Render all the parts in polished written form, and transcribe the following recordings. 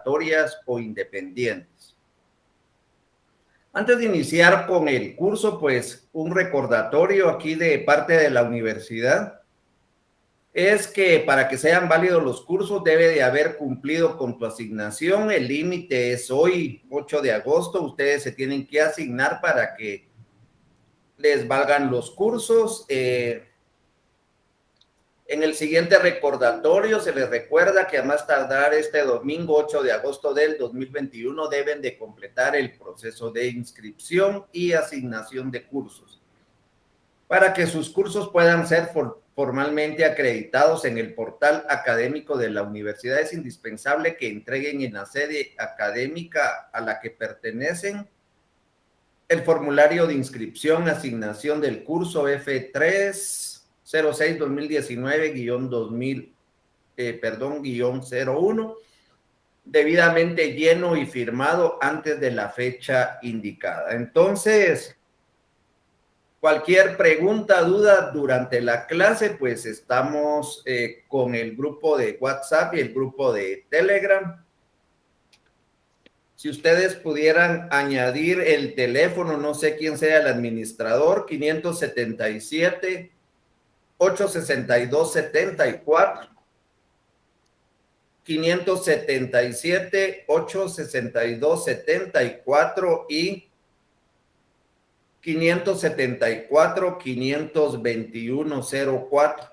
obligatorias o independientes. Antes de iniciar con el curso, pues un recordatorio aquí de parte de la universidad es que para que sean válidos los cursos debe de haber cumplido con tu asignación. El límite es hoy, 8 de agosto. Ustedes se tienen que asignar para que les valgan los cursos. En el siguiente recordatorio se les recuerda que a más tardar este domingo 8 de agosto del 2021 deben de completar el proceso de inscripción y asignación de cursos. Para que sus cursos puedan ser formalmente acreditados en el portal académico de la universidad, es indispensable que entreguen en la sede académica a la que pertenecen el formulario de inscripción, asignación del curso F306-2019-01, debidamente lleno y firmado antes de la fecha indicada. Entonces, cualquier pregunta, duda durante la clase, pues estamos con el grupo de WhatsApp y el grupo de Telegram. Si ustedes pudieran añadir el teléfono, no sé quién sea el administrador, 577-862-74, 577-862-74 y 574-521-04.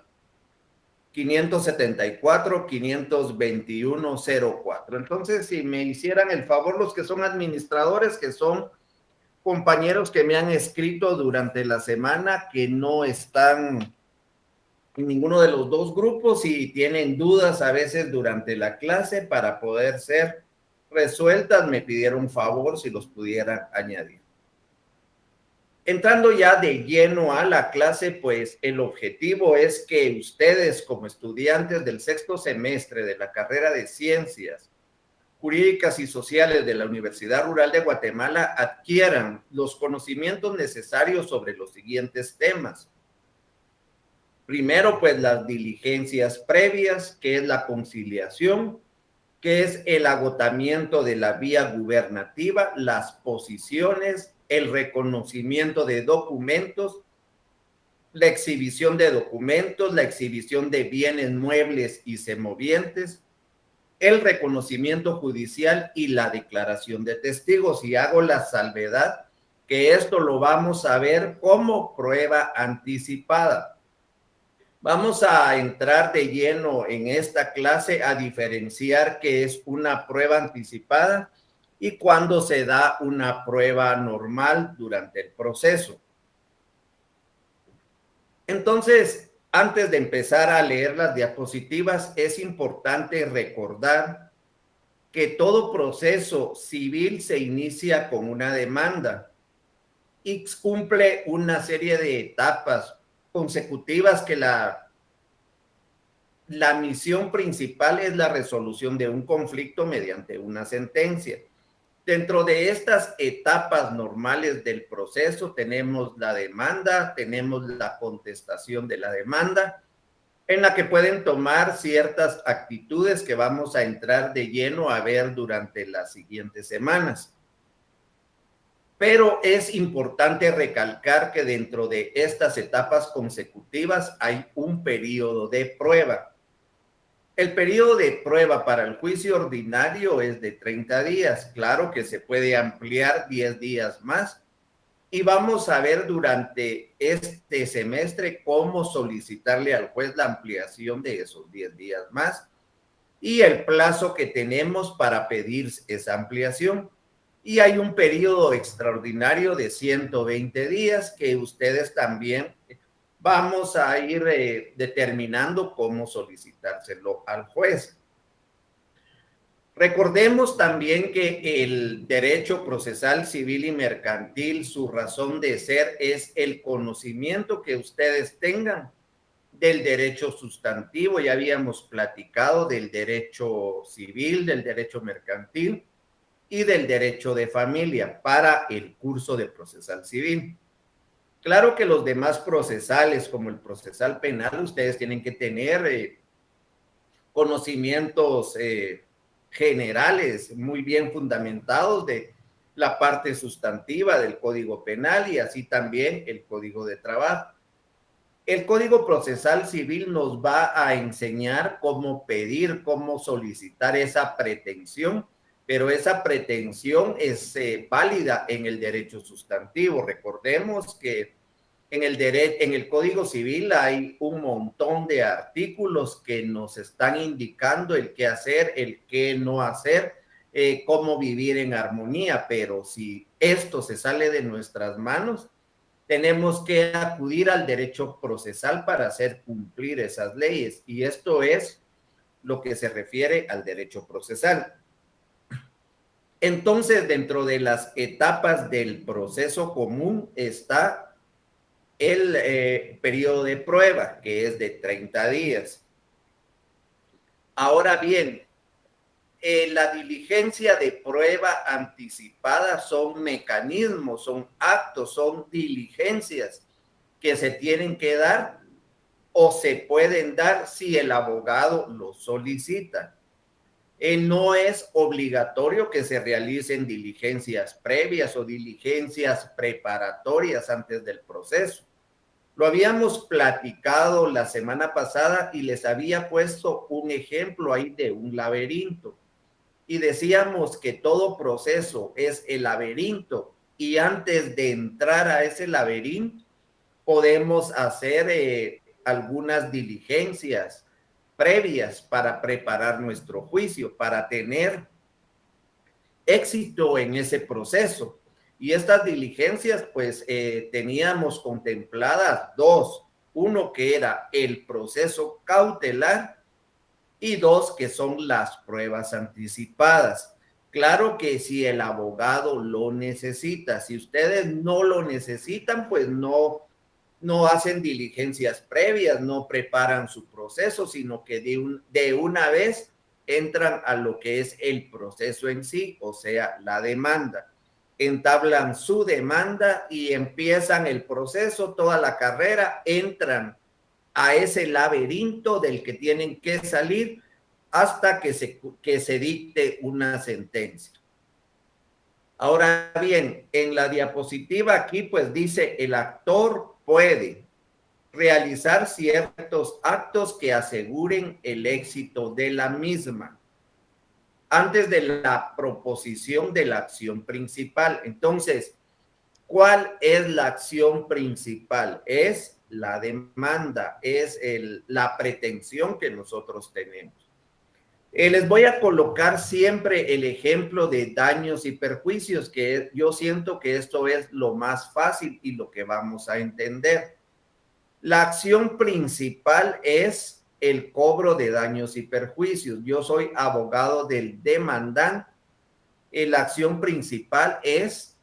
574-521-04. Entonces, si me hicieran el favor los que son administradores, que son compañeros que me han escrito durante la semana, que no están en ninguno de los dos grupos y tienen dudas a veces durante la clase para poder ser resueltas, me pidieron favor si los pudieran añadir. Entrando ya de lleno a la clase, pues el objetivo es que ustedes como estudiantes del sexto semestre de la carrera de Ciencias Jurídicas y Sociales de la Universidad Rural de Guatemala adquieran los conocimientos necesarios sobre los siguientes temas. Primero, pues las diligencias previas, que es la conciliación, que es el agotamiento de la vía gubernativa, las posiciones, el reconocimiento de documentos, la exhibición de documentos, la exhibición de bienes muebles y semovientes, el reconocimiento judicial y la declaración de testigos. Y hago la salvedad que esto lo vamos a ver como prueba anticipada. Vamos a entrar de lleno en esta clase a diferenciar qué es una prueba anticipada y cuándo se da una prueba normal durante el proceso. Entonces, antes de empezar a leer las diapositivas, es importante recordar que todo proceso civil se inicia con una demanda y cumple una serie de etapas consecutivas que la misión principal es la resolución de un conflicto mediante una sentencia. Dentro de estas etapas normales del proceso tenemos la demanda, tenemos la contestación de la demanda, en la que pueden tomar ciertas actitudes que vamos a entrar de lleno a ver durante las siguientes semanas. Pero es importante recalcar que dentro de estas etapas consecutivas hay un periodo de prueba. El periodo de prueba para el juicio ordinario es de 30 días. Claro que se puede ampliar 10 días más. Y vamos a ver durante este semestre cómo solicitarle al juez la ampliación de esos 10 días más y el plazo que tenemos para pedir esa ampliación. Y hay un periodo extraordinario de 120 días que ustedes también vamos a ir determinando cómo solicitárselo al juez. Recordemos también que el derecho procesal civil y mercantil, su razón de ser es el conocimiento que ustedes tengan del derecho sustantivo. Ya habíamos platicado del derecho civil, del derecho mercantil y del derecho de familia para el curso de procesal civil. Claro que los demás procesales, como el procesal penal, ustedes tienen que tener conocimientos generales muy bien fundamentados de la parte sustantiva del Código Penal y así también el Código de Trabajo. El Código Procesal Civil nos va a enseñar cómo pedir, cómo solicitar esa pretensión, pero esa pretensión es válida en el derecho sustantivo. Recordemos que en el Código Civil hay un montón de artículos que nos están indicando el qué hacer, el qué no hacer, cómo vivir en armonía, pero si esto se sale de nuestras manos, tenemos que acudir al derecho procesal para hacer cumplir esas leyes. Y esto es lo que se refiere al derecho procesal. Entonces, dentro de las etapas del proceso común está el periodo de prueba, que es de 30 días. Ahora bien, la diligencia de prueba anticipada son mecanismos, son actos, son diligencias que se tienen que dar o se pueden dar si el abogado lo solicita. No es obligatorio que se realicen diligencias previas o diligencias preparatorias antes del proceso. Lo habíamos platicado la semana pasada y les había puesto un ejemplo ahí de un laberinto. Y decíamos que todo proceso es el laberinto y antes de entrar a ese laberinto podemos hacer algunas diligencias previas para preparar nuestro juicio, para tener éxito en ese proceso. Y estas diligencias, pues teníamos contempladas dos. Uno que era el proceso cautelar y dos que son las pruebas anticipadas. Claro que si el abogado lo necesita, si ustedes no lo necesitan, pues no hacen diligencias previas, no preparan su proceso, sino que de una vez entran a lo que es el proceso en sí, o sea, la demanda. Entablan su demanda y empiezan el proceso, toda la carrera, entran a ese laberinto del que tienen que salir hasta que se dicte una sentencia. Ahora bien, en la diapositiva aquí pues dice el actor puede realizar ciertos actos que aseguren el éxito de la misma antes de la proposición de la acción principal. Entonces, ¿cuál es la acción principal? Es la demanda, es la pretensión que nosotros tenemos. Les voy a colocar siempre el ejemplo de daños y perjuicios, que yo siento que esto es lo más fácil y lo que vamos a entender. La acción principal es el cobro de daños y perjuicios. Yo soy abogado del demandante. La acción principal es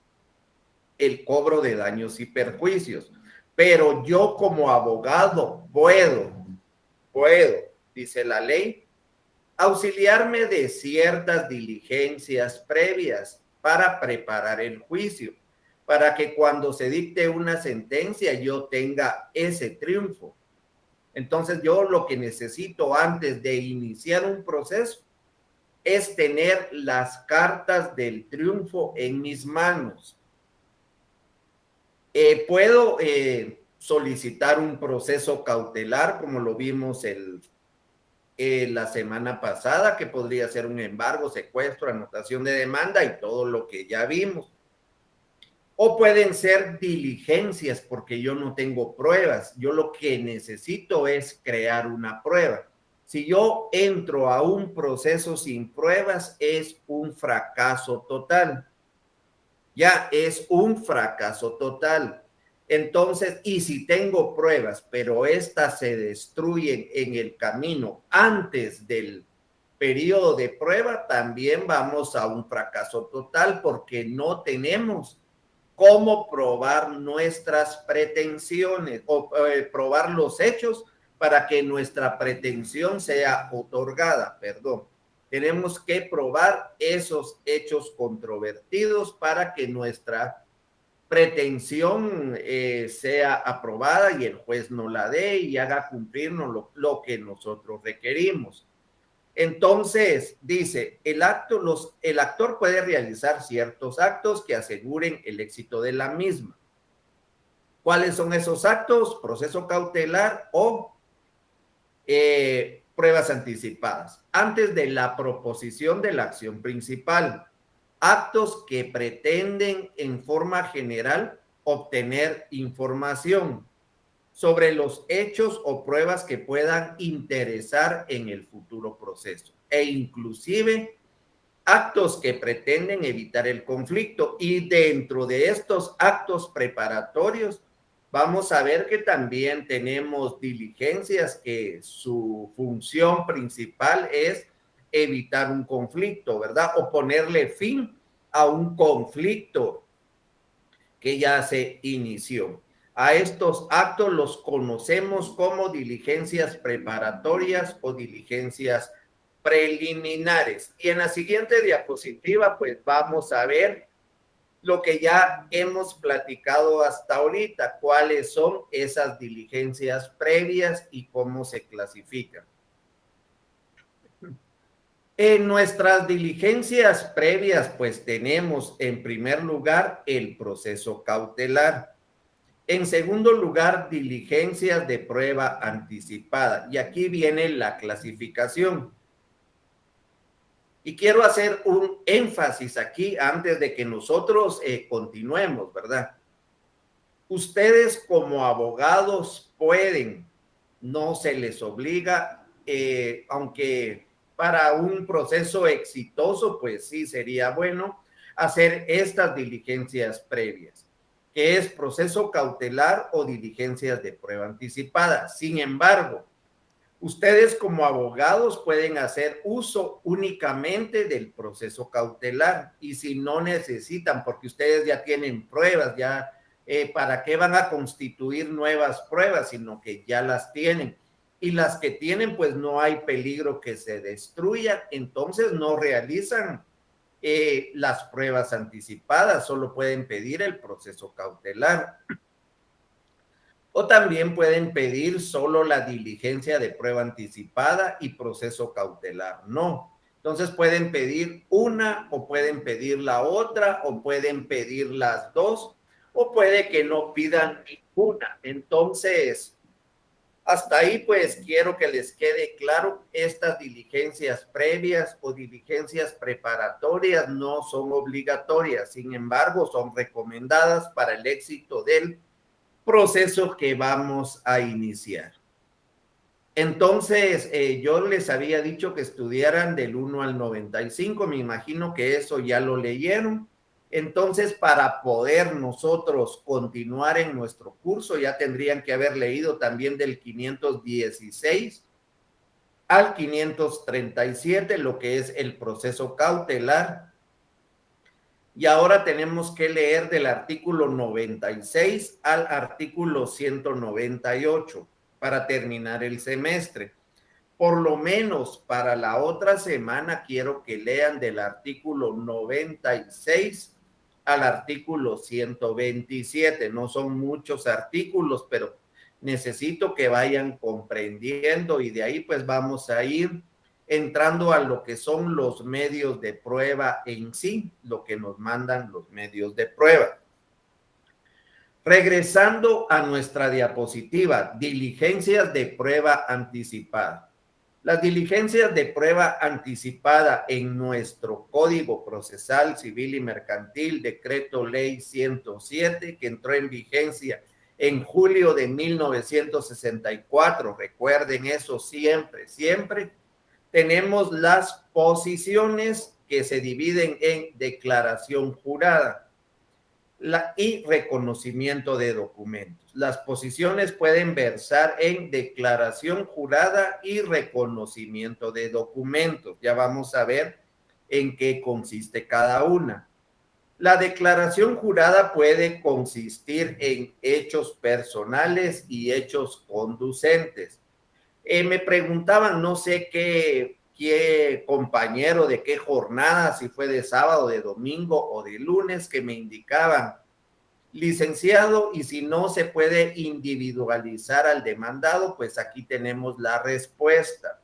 el cobro de daños y perjuicios. Pero yo como abogado puedo, dice la ley, auxiliarme de ciertas diligencias previas para preparar el juicio, para que cuando se dicte una sentencia yo tenga ese triunfo. Entonces yo lo que necesito antes de iniciar un proceso es tener las cartas del triunfo en mis manos. Puedo solicitar un proceso cautelar, como lo vimos la semana pasada, que podría ser un embargo, secuestro, anotación de demanda y todo lo que ya vimos. O pueden ser diligencias porque yo no tengo pruebas. Yo lo que necesito es crear una prueba. Si yo entro a un proceso sin pruebas, es un fracaso total. Ya es un fracaso total. Entonces, y si tengo pruebas, pero estas se destruyen en el camino antes del periodo de prueba, también vamos a un fracaso total porque no tenemos cómo probar nuestras pretensiones o probar los hechos para que nuestra pretensión sea otorgada, perdón. Tenemos que probar esos hechos controvertidos para que nuestra pretensión sea aprobada y el juez nos la dé y haga cumplirnos lo que nosotros requerimos. Entonces, dice, el actor puede realizar ciertos actos que aseguren el éxito de la misma. ¿Cuáles son esos actos? Proceso cautelar o pruebas anticipadas. Antes de la proposición de la acción principal, actos que pretenden en forma general obtener información sobre los hechos o pruebas que puedan interesar en el futuro proceso e inclusive actos que pretenden evitar el conflicto. Y dentro de estos actos preparatorios vamos a ver que también tenemos diligencias que su función principal es evitar un conflicto, ¿verdad? O ponerle fin a un conflicto que ya se inició. A estos actos los conocemos como diligencias preparatorias o diligencias preliminares. Y en la siguiente diapositiva, pues vamos a ver lo que ya hemos platicado hasta ahorita, cuáles son esas diligencias previas y cómo se clasifican. En nuestras diligencias previas, pues tenemos en primer lugar el proceso cautelar. En segundo lugar, diligencias de prueba anticipada. Y aquí viene la clasificación. Y quiero hacer un énfasis aquí antes de que nosotros continuemos, ¿verdad? Ustedes como abogados pueden, no se les obliga, aunque para un proceso exitoso, pues sí sería bueno hacer estas diligencias previas, que es proceso cautelar o diligencias de prueba anticipada. Sin embargo, ustedes como abogados pueden hacer uso únicamente del proceso cautelar y si no necesitan, porque ustedes ya tienen pruebas, ya ¿para qué van a constituir nuevas pruebas? Sino que ya las tienen. Y las que tienen, pues no hay peligro que se destruyan, entonces no realizan las pruebas anticipadas, solo pueden pedir el proceso cautelar. O también pueden pedir solo la diligencia de prueba anticipada y proceso cautelar. No. Entonces pueden pedir una o pueden pedir la otra o pueden pedir las dos o puede que no pidan ninguna. Entonces, hasta ahí pues quiero que les quede claro, estas diligencias previas o diligencias preparatorias no son obligatorias, sin embargo son recomendadas para el éxito del proceso que vamos a iniciar. Entonces, yo les había dicho que estudiaran del 1 al 95, me imagino que eso ya lo leyeron. Entonces, para poder nosotros continuar en nuestro curso, ya tendrían que haber leído también del 516 al 537, lo que es el proceso cautelar. Y ahora tenemos que leer del artículo 96 al artículo 198 para terminar el semestre. Por lo menos para la otra semana quiero que lean del artículo 96 al artículo 127. No son muchos artículos, pero necesito que vayan comprendiendo y de ahí pues vamos a ir entrando a lo que son los medios de prueba en sí, lo que nos mandan los medios de prueba. Regresando a nuestra diapositiva, diligencias de prueba anticipada. Las diligencias de prueba anticipada en nuestro Código Procesal Civil y Mercantil, Decreto Ley 107, que entró en vigencia en julio de 1964, recuerden eso siempre, siempre, tenemos las posiciones que se dividen en declaración jurada y reconocimiento de documentos. Las posiciones pueden versar en declaración jurada y reconocimiento de documentos. Ya vamos a ver en qué consiste cada una. La declaración jurada puede consistir en hechos personales y hechos conducentes. Me preguntaban, no sé qué compañero de qué jornada, si fue de sábado, de domingo o de lunes, que me indicaban, licenciado, y si no se puede individualizar al demandado, pues aquí tenemos la respuesta.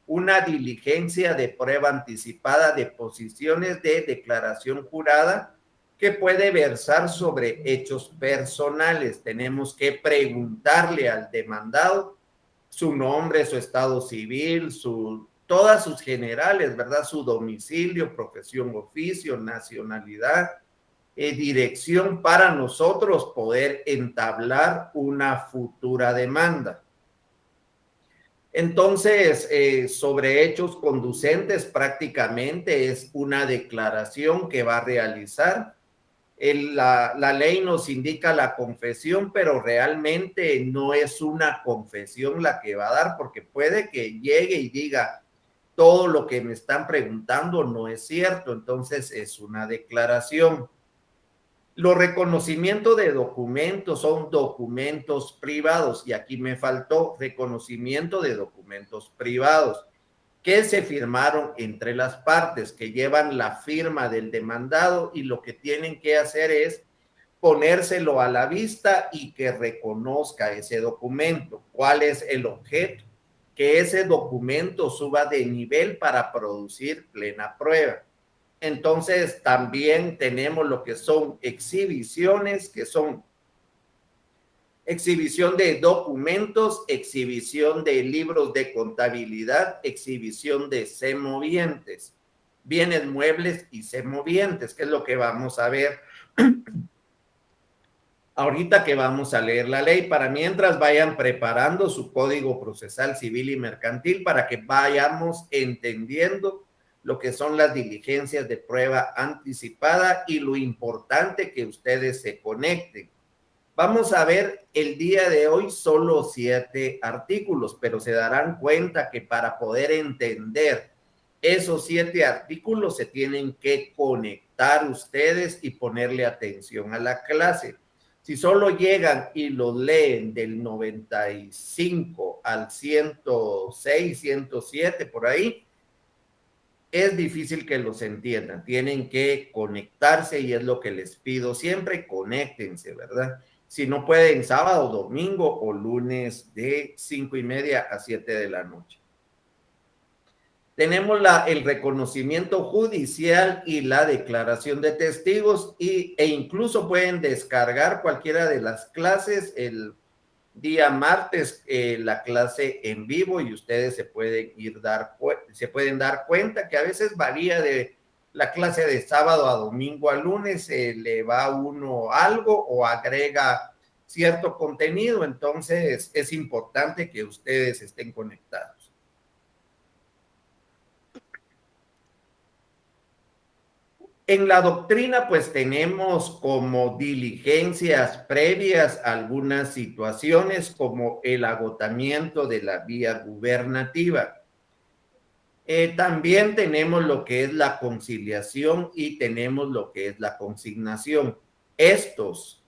una diligencia de prueba anticipada de posiciones de declaración jurada que puede versar sobre hechos personales. Tenemos que preguntarle al demandado su nombre, su estado civil, todas sus generales, ¿verdad? Su domicilio, profesión, oficio, nacionalidad, dirección para nosotros poder entablar una futura demanda. Entonces, sobre hechos conducentes prácticamente es una declaración que va a realizar. La ley nos indica la confesión, pero realmente no es una confesión la que va a dar, porque puede que llegue y diga, todo lo que me están preguntando no es cierto, entonces es una declaración. Los reconocimientos de documentos son documentos privados, y aquí me faltó reconocimiento de documentos privados que se firmaron entre las partes, que llevan la firma del demandado, y lo que tienen que hacer es ponérselo a la vista y que reconozca ese documento. ¿Cuál es el objeto? Que ese documento suba de nivel para producir plena prueba. Entonces, también tenemos lo que son exhibiciones, que son exhibición de documentos, exhibición de libros de contabilidad, exhibición de semovientes, bienes muebles y semovientes, que es lo que vamos a ver ahorita que vamos a leer la ley. Para mientras vayan preparando su código procesal civil y mercantil para que vayamos entendiendo lo que son las diligencias de prueba anticipada y lo importante que ustedes se conecten. Vamos a ver el día de hoy solo 7 artículos, pero se darán cuenta que para poder entender esos 7 artículos se tienen que conectar ustedes y ponerle atención a la clase. Si solo llegan y los leen del 95 al 106, 107, por ahí, es difícil que los entiendan. Tienen que conectarse y es lo que les pido siempre, conéctense, ¿verdad? Si no pueden, sábado, domingo o lunes de 5:30 a 7 de la noche. Tenemos el reconocimiento judicial y la declaración de testigos, e incluso pueden descargar cualquiera de las clases el día martes, la clase en vivo, y ustedes se pueden dar cuenta que a veces varía de la clase de sábado a domingo a lunes, le va a uno algo o agrega cierto contenido, entonces es importante que ustedes estén conectados. En la doctrina, pues tenemos como diligencias previas algunas situaciones como el agotamiento de la vía gubernativa. También tenemos lo que es la conciliación y tenemos lo que es la consignación. Estos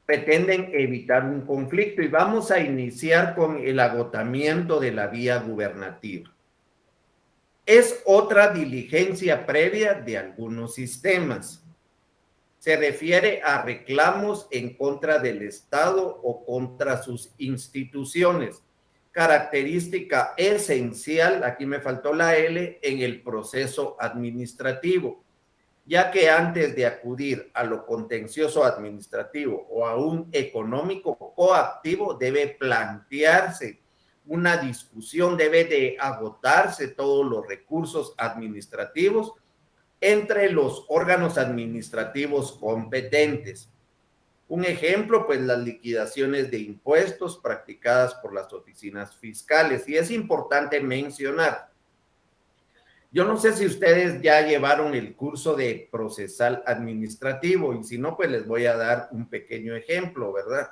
pretenden evitar un conflicto y vamos a iniciar con el agotamiento de la vía gubernativa. Es otra diligencia previa de algunos sistemas. Se refiere a reclamos en contra del Estado o contra sus instituciones. Característica esencial, aquí me faltó la L, en el proceso administrativo, ya que antes de acudir a lo contencioso administrativo o a un económico coactivo debe plantearse una discusión, debe de agotarse todos los recursos administrativos entre los órganos administrativos competentes. Un ejemplo, pues las liquidaciones de impuestos practicadas por las oficinas fiscales. Y es importante mencionar, yo no sé si ustedes ya llevaron el curso de procesal administrativo, y si no, pues les voy a dar un pequeño ejemplo, ¿verdad?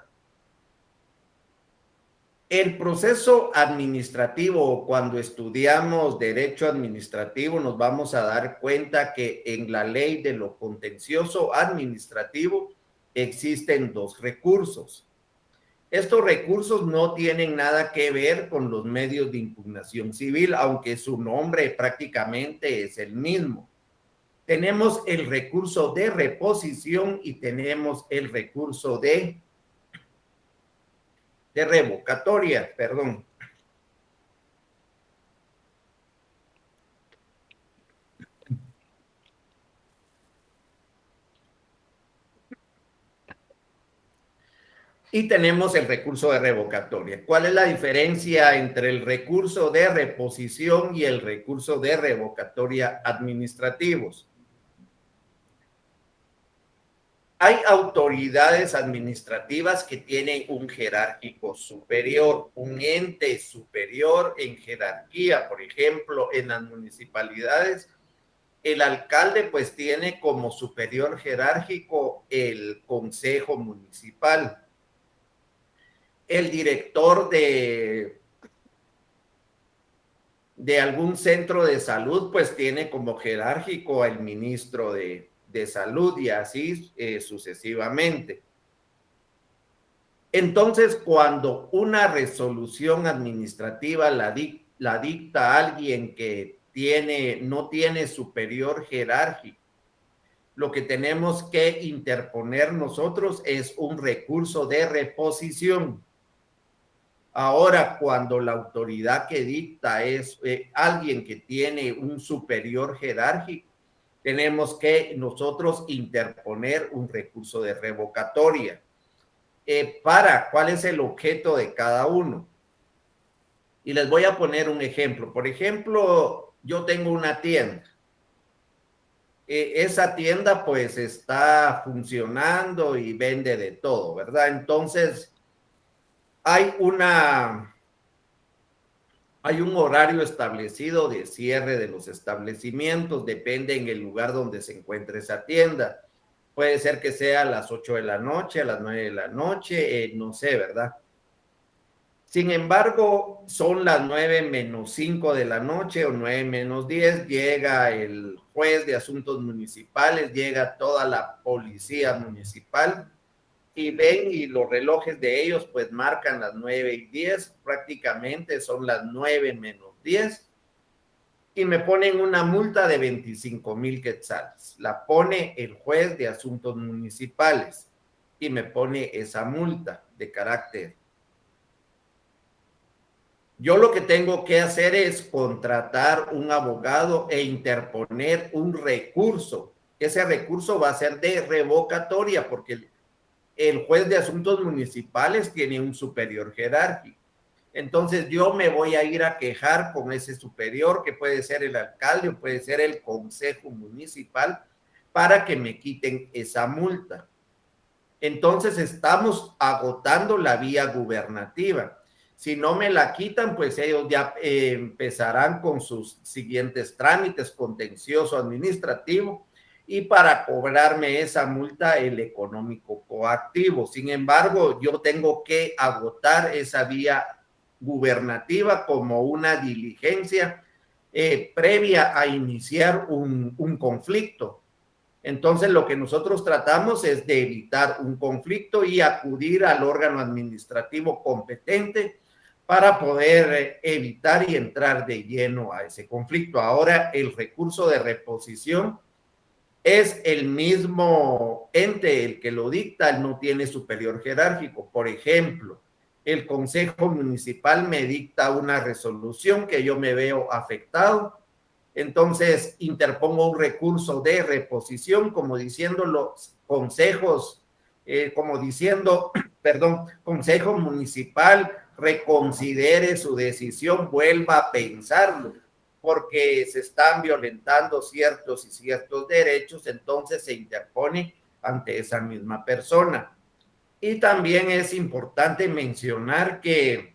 El proceso administrativo, cuando estudiamos derecho administrativo, nos vamos a dar cuenta que en la ley de lo contencioso administrativo existen 2 recursos. Estos recursos no tienen nada que ver con los medios de impugnación civil, aunque su nombre prácticamente es el mismo. Tenemos el recurso de reposición y tenemos el recurso de de revocatoria, perdón. Y tenemos el recurso de revocatoria. ¿Cuál es la diferencia entre el recurso de reposición y el recurso de revocatoria administrativos? Hay autoridades administrativas que tienen un jerárquico superior, un ente superior en jerarquía. Por ejemplo, en las municipalidades, el alcalde pues tiene como superior jerárquico el consejo municipal. El director de algún centro de salud pues tiene como jerárquico al ministro de salud y así sucesivamente. Entonces, cuando una resolución administrativa la dicta alguien que no tiene superior jerárquico, lo que tenemos que interponer nosotros es un recurso de reposición. Ahora, cuando la autoridad que dicta es alguien que tiene un superior jerárquico, tenemos que nosotros interponer un recurso de revocatoria. ¿Cuál es el objeto de cada uno? Y les voy a poner un ejemplo. Por ejemplo, yo tengo una tienda. Esa tienda pues está funcionando y vende de todo, ¿verdad? Entonces, hay un horario establecido de cierre de los establecimientos, depende en el lugar donde se encuentre esa tienda. Puede ser que sea a las 8 de la noche, a las 9 de la noche, no sé, ¿verdad? Sin embargo, son las 9 menos 5 de la noche o 9 menos 10, llega el juez de asuntos municipales, llega toda la policía municipal y ven y los relojes de ellos pues marcan las 9:10, prácticamente son las 9 menos 10 y me ponen una multa de 25,000 quetzales. La pone el juez de asuntos municipales y me pone esa multa de carácter. Yo lo que tengo que hacer es contratar un abogado e interponer un recurso. Ese recurso va a ser de revocatoria porque el juez de asuntos municipales tiene un superior jerárquico. Entonces yo me voy a ir a quejar con ese superior, que puede ser el alcalde o puede ser el consejo municipal, para que me quiten esa multa. Entonces estamos agotando la vía gubernativa. Si no me la quitan, pues ellos ya empezarán con sus siguientes trámites, contencioso administrativo, y para cobrarme esa multa, el económico coactivo. Sin embargo, yo tengo que agotar esa vía gubernativa como una diligencia previa a iniciar un conflicto. Entonces, lo que nosotros tratamos es de evitar un conflicto y acudir al órgano administrativo competente para poder evitar y entrar de lleno a ese conflicto. Ahora, el recurso de reposición es el mismo ente el que lo dicta, no tiene superior jerárquico. Por ejemplo, el Consejo Municipal me dicta una resolución que yo me veo afectado, entonces interpongo un recurso de reposición, como diciendo los consejos, perdón, Consejo Municipal reconsidere su decisión, vuelva a pensarlo, porque se están violentando ciertos derechos, entonces se interpone ante esa misma persona. Y también es importante mencionar que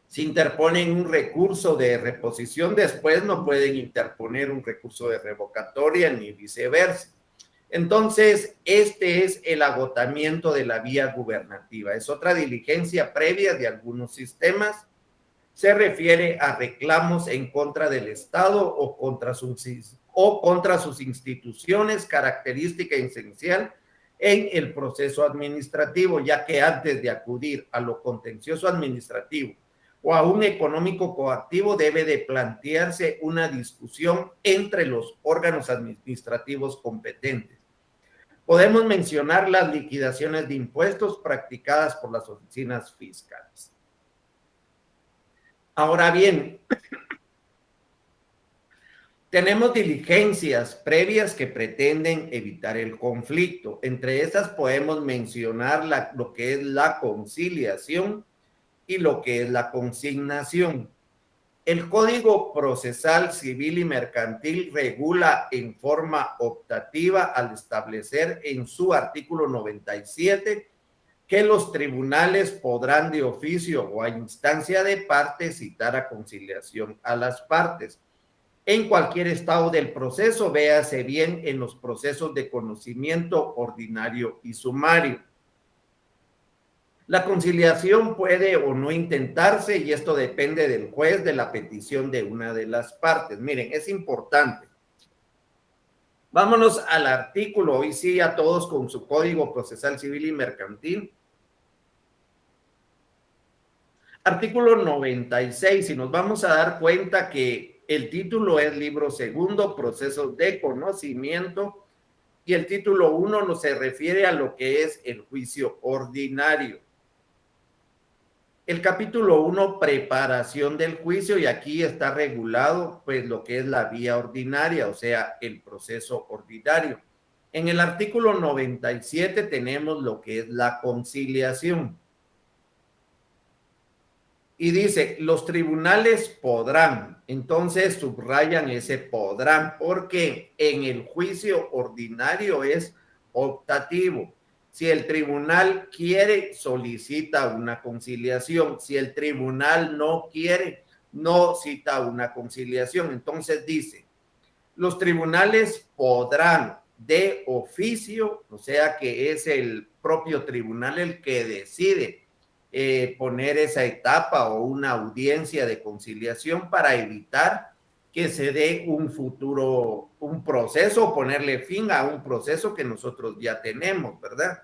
si interponen un recurso de reposición, después no pueden interponer un recurso de revocatoria ni viceversa. Entonces, este es el agotamiento de la vía gubernativa. Es otra diligencia previa de algunos sistemas. Se refiere a reclamos en contra del Estado o contra sus instituciones, característica esencial en el proceso administrativo, ya que antes de acudir a lo contencioso administrativo o a un económico coactivo debe de plantearse una discusión entre los órganos administrativos competentes. Podemos mencionar las liquidaciones de impuestos practicadas por las oficinas fiscales. Ahora bien, tenemos diligencias previas que pretenden evitar el conflicto. Entre esas podemos mencionar lo que es la conciliación y lo que es la consignación. El Código Procesal Civil y Mercantil regula en forma optativa al establecer en su artículo 97 que los tribunales podrán de oficio o a instancia de parte citar a conciliación a las partes en cualquier estado del proceso, véase bien en los procesos de conocimiento ordinario y sumario. La conciliación puede o no intentarse y esto depende del juez de la petición de una de las partes. Miren, es importante. Vámonos al artículo, hoy sí a todos con su Código Procesal Civil y Mercantil. Artículo 96, y nos vamos a dar cuenta que el título es libro segundo, procesos de conocimiento, y el título 1 no se refiere a lo que es el juicio ordinario. El capítulo 1, preparación del juicio, y aquí está regulado pues lo que es la vía ordinaria, o sea, el proceso ordinario. En el artículo 97 tenemos lo que es la conciliación. Y dice, los tribunales podrán, entonces subrayan ese podrán, porque en el juicio ordinario es optativo. Si el tribunal quiere, solicita una conciliación. Si el tribunal no quiere, no cita una conciliación. Entonces dice, los tribunales podrán de oficio, o sea que es el propio tribunal el que decide poner esa etapa o una audiencia de conciliación para evitar que se dé un futuro, un proceso, o ponerle fin a un proceso que nosotros ya tenemos, ¿verdad?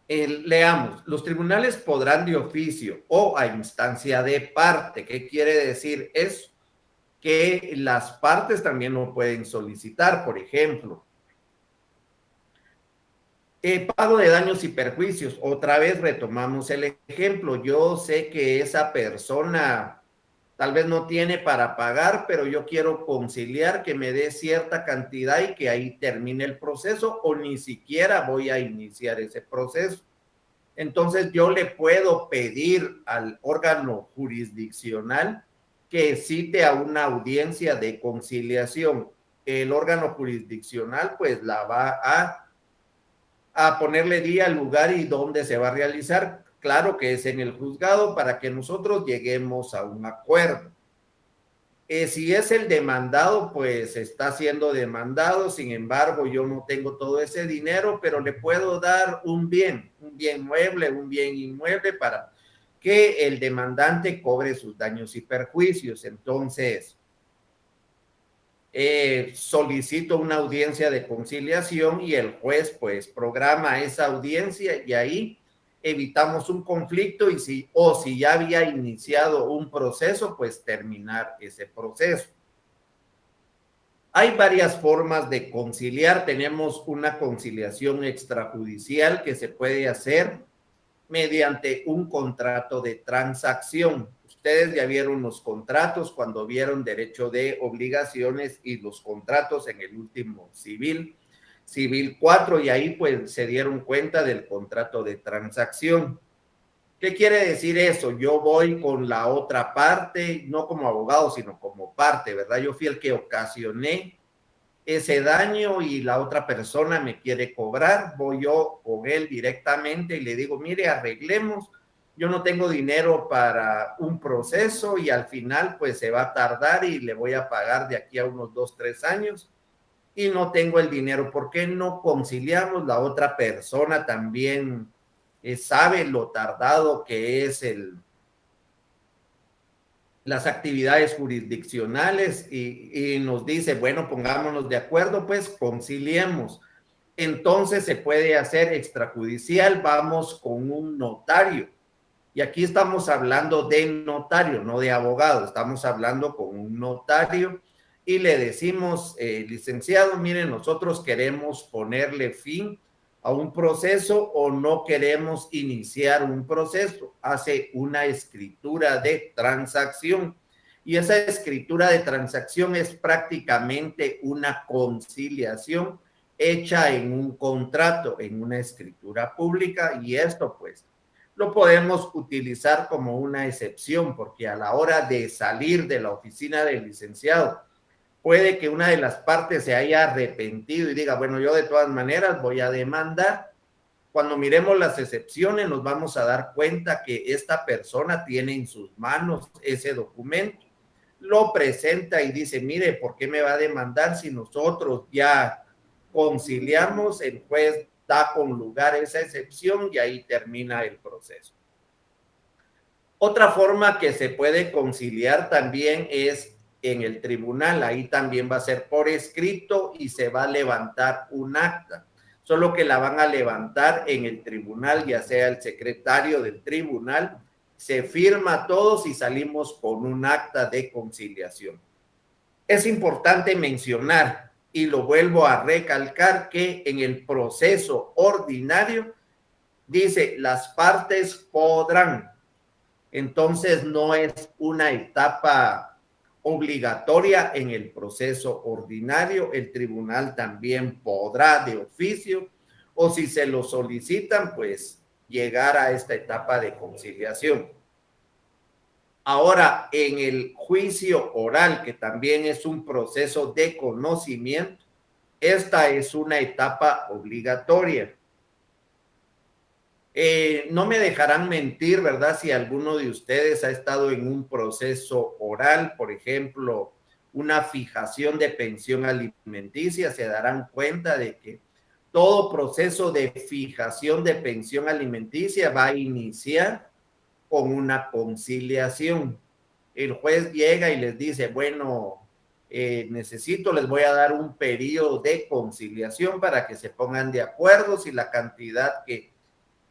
Leamos, los tribunales podrán de oficio o a instancia de parte. ¿Qué quiere decir eso? Que las partes también lo pueden solicitar, por ejemplo. Pago de daños y perjuicios. Otra vez retomamos el ejemplo. Yo sé que esa persona tal vez no tiene para pagar, pero yo quiero conciliar que me dé cierta cantidad y que ahí termine el proceso, o ni siquiera voy a iniciar ese proceso. Entonces yo le puedo pedir al órgano jurisdiccional que cite a una audiencia de conciliación. El órgano jurisdiccional pues la va a ponerle día, lugar y dónde se va a realizar. Claro que es en el juzgado para que nosotros lleguemos a un acuerdo. Si es el demandado, pues está siendo demandado, sin embargo, yo no tengo todo ese dinero, pero le puedo dar un bien mueble, un bien inmueble para que el demandante cobre sus daños y perjuicios. Entonces, solicito una audiencia de conciliación y el juez pues programa esa audiencia y ahí evitamos un conflicto y si ya había iniciado un proceso, pues terminar ese proceso. Hay varias formas de conciliar. Tenemos una conciliación extrajudicial que se puede hacer mediante un contrato de transacción. Ustedes ya vieron los contratos cuando vieron derecho de obligaciones y los contratos en el último civil 4, y ahí pues se dieron cuenta del contrato de transacción. ¿Qué quiere decir eso? Yo voy con la otra parte, no como abogado, sino como parte, ¿verdad? Yo fui el que ocasioné ese daño y la otra persona me quiere cobrar, voy yo con él directamente y le digo, mire, arreglemos, yo no tengo dinero para un proceso y al final pues se va a tardar y le voy a pagar de aquí a unos 2, 3 años y no tengo el dinero. ¿Por qué no conciliamos? La otra persona también sabe lo tardado que es las actividades jurisdiccionales y nos dice, bueno, pongámonos de acuerdo, pues conciliemos. Entonces se puede hacer extrajudicial, vamos con un notario. Y aquí estamos hablando de notario, no de abogado, estamos hablando con un notario y le decimos, licenciado, miren, nosotros queremos ponerle fin a un proceso o no queremos iniciar un proceso. Hace una escritura de transacción y esa escritura de transacción es prácticamente una conciliación hecha en un contrato, en una escritura pública, y esto pues lo podemos utilizar como una excepción, porque a la hora de salir de la oficina del licenciado, puede que una de las partes se haya arrepentido y diga, bueno, yo de todas maneras voy a demandar. Cuando miremos las excepciones, nos vamos a dar cuenta que esta persona tiene en sus manos ese documento, lo presenta y dice, mire, ¿por qué me va a demandar si nosotros ya conciliamos? El juez da con lugar esa excepción y ahí termina el proceso. Otra forma que se puede conciliar también es en el tribunal. Ahí también va a ser por escrito y se va a levantar un acta, solo que la van a levantar en el tribunal, ya sea el secretario del tribunal, se firma todos y salimos con un acta de conciliación. Es importante mencionar, y lo vuelvo a recalcar, que en el proceso ordinario dice las partes podrán. Entonces no es una etapa obligatoria en el proceso ordinario. El tribunal también podrá de oficio o si se lo solicitan, pues llegar a esta etapa de conciliación. Ahora, en el juicio oral, que también es un proceso de conocimiento, esta es una etapa obligatoria. No me dejarán mentir, ¿verdad? Si alguno de ustedes ha estado en un proceso oral, por ejemplo, una fijación de pensión alimenticia, se darán cuenta de que todo proceso de fijación de pensión alimenticia va a iniciar con una conciliación. El juez llega y les dice, bueno, les voy a dar un periodo de conciliación para que se pongan de acuerdo si la cantidad que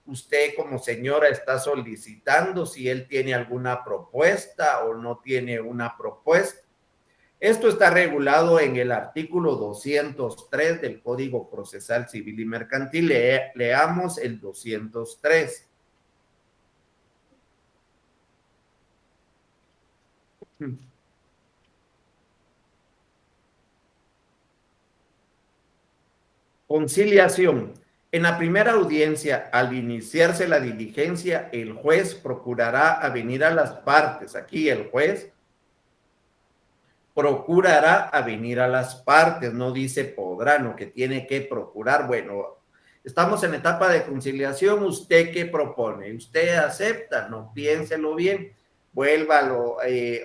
usted como señora está solicitando, si él tiene alguna propuesta o no tiene una propuesta. Esto está regulado en el artículo 203 del Código Procesal Civil y Mercantil. Leamos el 203. Conciliación. En la primera audiencia, al iniciarse la diligencia, el juez procurará avenir a las partes. Aquí el juez procurará avenir a las partes, no dice podrán o que tiene que procurar. Bueno, estamos en etapa de conciliación, ¿usted qué propone? ¿Usted acepta? No, piénselo bien, vuélvalo,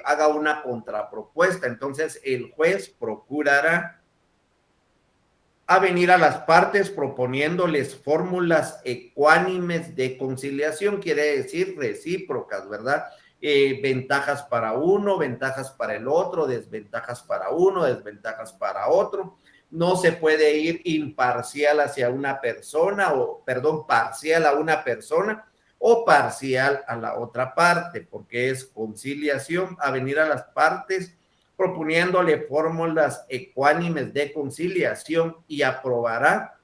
haga una contrapropuesta. Entonces el juez procurará a venir a las partes proponiéndoles fórmulas ecuánimes de conciliación, quiere decir recíprocas, ¿verdad? Ventajas para uno, ventajas para el otro, desventajas para uno, desventajas para otro. No se puede ir imparcial hacia una persona o, perdón, parcial a una persona o parcial a la otra parte, porque es conciliación, a venir a las partes proponiéndole fórmulas ecuánimes de conciliación y aprobará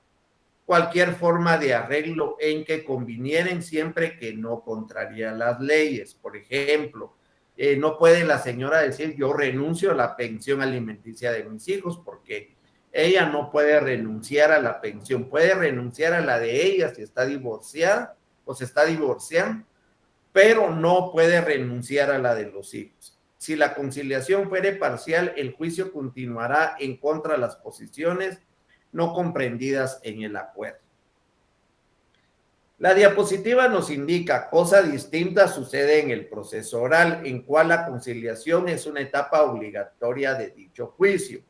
cualquier forma de arreglo en que convinieren siempre que no contraría las leyes. Por ejemplo, no puede la señora decir yo renuncio a la pensión alimenticia de mis hijos porque ella no puede renunciar a la pensión, puede renunciar a la de ella si está divorciada o se está divorciando, pero no puede renunciar a la de los hijos. Si la conciliación fuere parcial, el juicio continuará en contra de las posiciones no comprendidas en el acuerdo. La diapositiva nos indica, cosa distinta sucede en el proceso oral, en cual la conciliación es una etapa obligatoria de dicho juicio.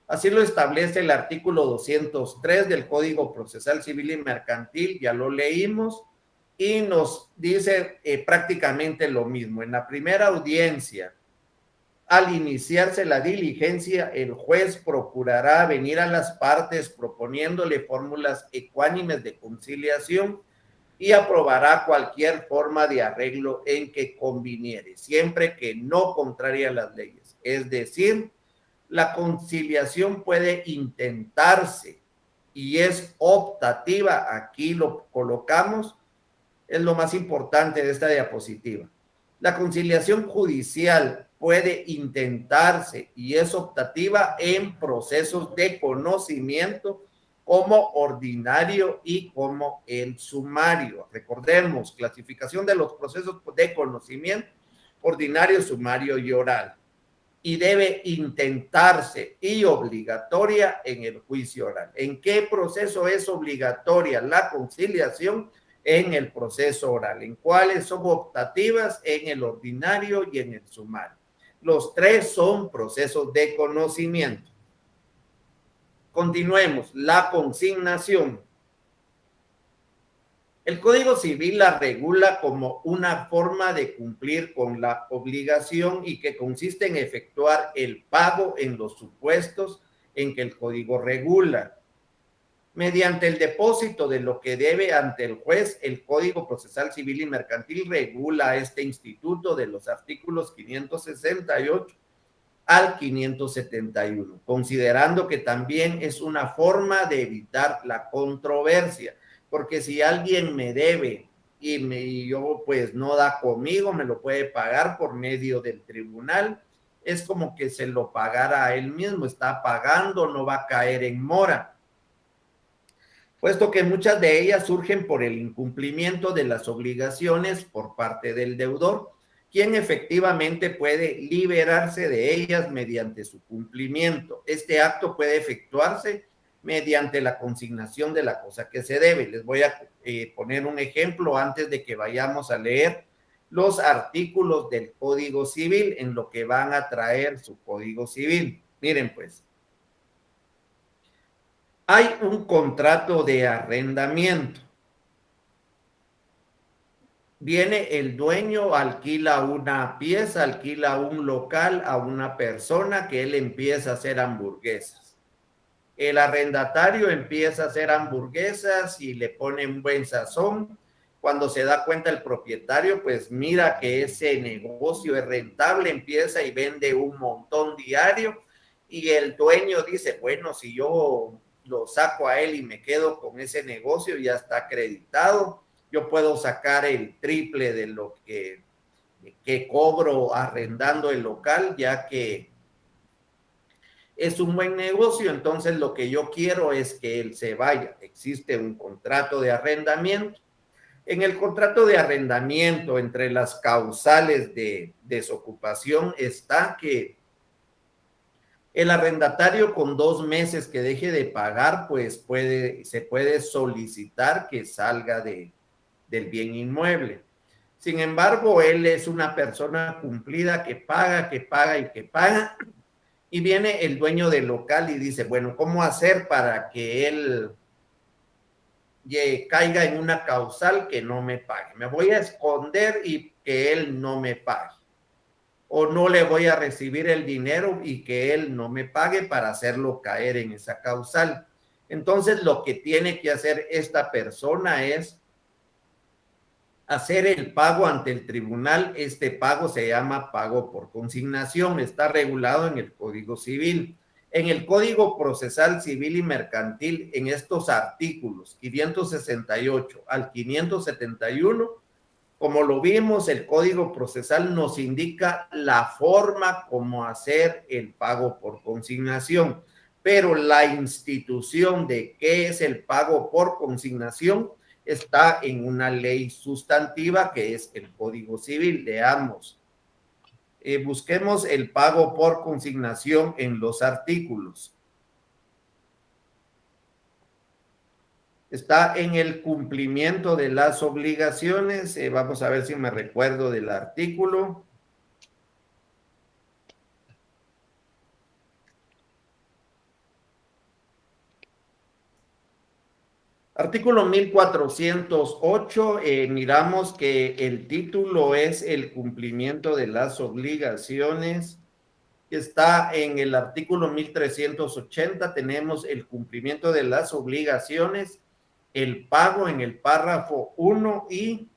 Así lo establece el artículo 203 del Código Procesal Civil y Mercantil, ya lo leímos, y nos dice prácticamente lo mismo. En la primera audiencia, al iniciarse la diligencia, el juez procurará venir a las partes proponiéndole fórmulas ecuánimes de conciliación y aprobará cualquier forma de arreglo en que conviniere, siempre que no contrarie las leyes. Es decir, La conciliación puede intentarse y es optativa. Aquí lo colocamos, es lo más importante de esta diapositiva. La conciliación judicial puede intentarse y es optativa en procesos de conocimiento como ordinario y como el sumario. Recordemos, clasificación de los procesos de conocimiento, ordinario, sumario y oral. Y debe intentarse y obligatoria en el juicio oral. ¿En qué proceso es obligatoria la conciliación? En el proceso oral. ¿En cuáles son optativas? En el ordinario y en el sumario. Los tres son procesos de conocimiento. Continuemos. La consignación. El Código Civil la regula como una forma de cumplir con la obligación y que consiste en efectuar el pago en los supuestos en que el Código regula. Mediante el depósito de lo que debe ante el juez, el Código Procesal Civil y Mercantil regula este instituto de los artículos 568 al 571, considerando que también es una forma de evitar la controversia, porque si alguien me debe y yo pues no da conmigo, me lo puede pagar por medio del tribunal, es como que se lo pagara a él mismo, está pagando, no va a caer en mora, puesto que muchas de ellas surgen por el incumplimiento de las obligaciones por parte del deudor, quien efectivamente puede liberarse de ellas mediante su cumplimiento. Este acto puede efectuarse mediante la consignación de la cosa que se debe. Les voy a poner un ejemplo antes de que vayamos a leer los artículos del Código Civil en lo que van a traer su Código Civil. Miren pues. Hay un contrato de arrendamiento. Viene el dueño, alquila una pieza, alquila un local a una persona que él empieza a hacer hamburguesas. El arrendatario empieza a hacer hamburguesas y le pone un buen sazón. Cuando se da cuenta el propietario, pues mira que ese negocio es rentable, empieza y vende un montón diario. Y el dueño dice, bueno, si yo lo saco a él y me quedo con ese negocio, ya está acreditado, yo puedo sacar el triple de lo que cobro arrendando el local, ya que es un buen negocio, entonces lo que yo quiero es que él se vaya. Existe un contrato de arrendamiento. En el contrato de arrendamiento, entre las causales de desocupación está que el arrendatario con 2 meses que deje de pagar, pues se puede solicitar que salga del bien inmueble. Sin embargo, él es una persona cumplida que paga y que paga. Y viene el dueño del local y dice, bueno, ¿cómo hacer para que él caiga en una causal que no me pague? Me voy a esconder y que él no me pague. O no le voy a recibir el dinero y que él no me pague para hacerlo caer en esa causal. Entonces, lo que tiene que hacer esta persona es hacer el pago ante el tribunal. Este pago se llama pago por consignación, está regulado en el Código Civil. En el Código Procesal Civil y Mercantil, en estos artículos 568 al 571, como lo vimos, el Código Procesal nos indica la forma como hacer el pago por consignación, pero la institución de qué es el pago por consignación está en una ley sustantiva que es el Código Civil. Leamos. Busquemos el pago por consignación en los artículos. Está en el cumplimiento de las obligaciones. Vamos a ver si me recuerdo del artículo. Artículo 1408, miramos que el título es el cumplimiento de las obligaciones. Está en el artículo 1380, tenemos el cumplimiento de las obligaciones, el pago en el párrafo 1 y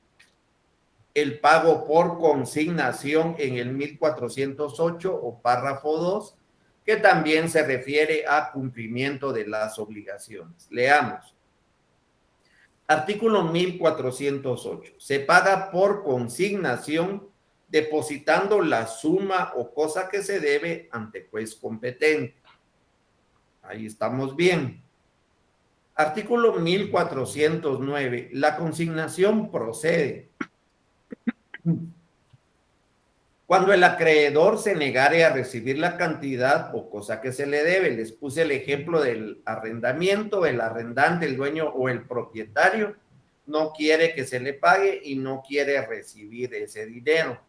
el pago por consignación en el 1408 o párrafo 2. que también se refiere a cumplimiento de las obligaciones. Leamos. Artículo 1408. Se paga por consignación depositando la suma o cosa que se debe ante juez competente. Ahí estamos bien. Artículo 1409. La consignación procede cuando el acreedor se negare a recibir la cantidad o cosa que se le debe. Les puse el ejemplo del arrendamiento, el arrendante, el dueño o el propietario no quiere que se le pague y no quiere recibir ese dinero.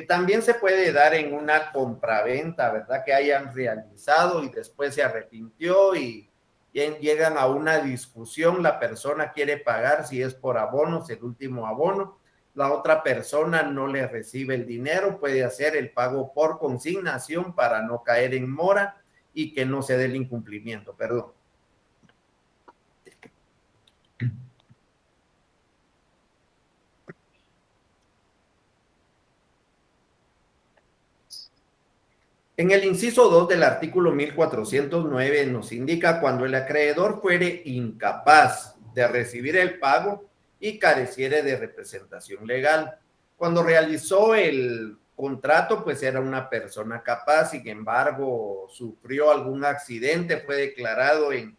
También se puede dar en una compraventa, ¿verdad? Que hayan realizado y después se arrepintió y llegan a una discusión, la persona quiere pagar si es por abonos, el último abono, la otra persona no le recibe el dinero, puede hacer el pago por consignación para no caer en mora y que no se dé el incumplimiento, perdón. En el inciso 2 del artículo 1409 nos indica cuando el acreedor fuere incapaz de recibir el pago y careciere de representación legal. Cuando realizó el contrato, pues era una persona capaz, sin embargo, sufrió algún accidente, fue declarado en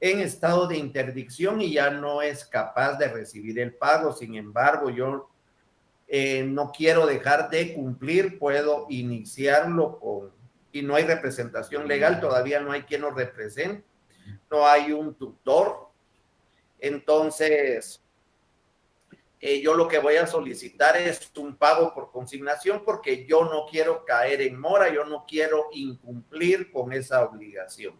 estado de interdicción y ya no es capaz de recibir el pago. Sin embargo, yo no quiero dejar de cumplir, puedo iniciarlo y no hay representación legal, todavía no hay quien nos represente, no hay un tutor. Entonces, yo lo que voy a solicitar es un pago por consignación porque yo no quiero caer en mora, yo no quiero incumplir con esa obligación.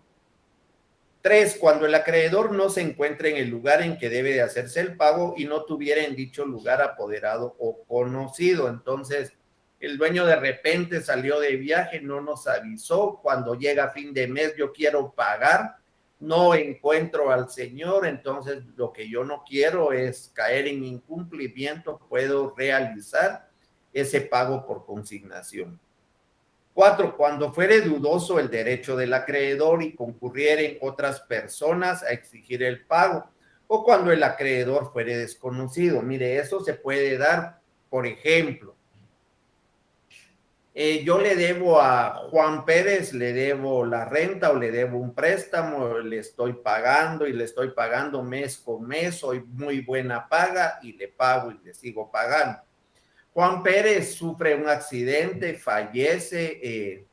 3. Cuando el acreedor no se encuentre en el lugar en que debe de hacerse el pago y no tuviera en dicho lugar apoderado o conocido. Entonces, el dueño de repente salió de viaje, no nos avisó. Cuando llega fin de mes, yo quiero pagar, no encuentro al señor. Entonces, lo que yo no quiero es caer en incumplimiento. Puedo realizar ese pago por consignación. 4. Cuando fuere dudoso el derecho del acreedor y concurrieren otras personas a exigir el pago, o cuando el acreedor fuere desconocido. Mire, eso se puede dar, por ejemplo, yo le debo a Juan Pérez, le debo la renta o le debo un préstamo, le estoy pagando y le estoy pagando mes con mes, soy muy buena paga y le pago y le sigo pagando. Juan Pérez sufre un accidente, fallece,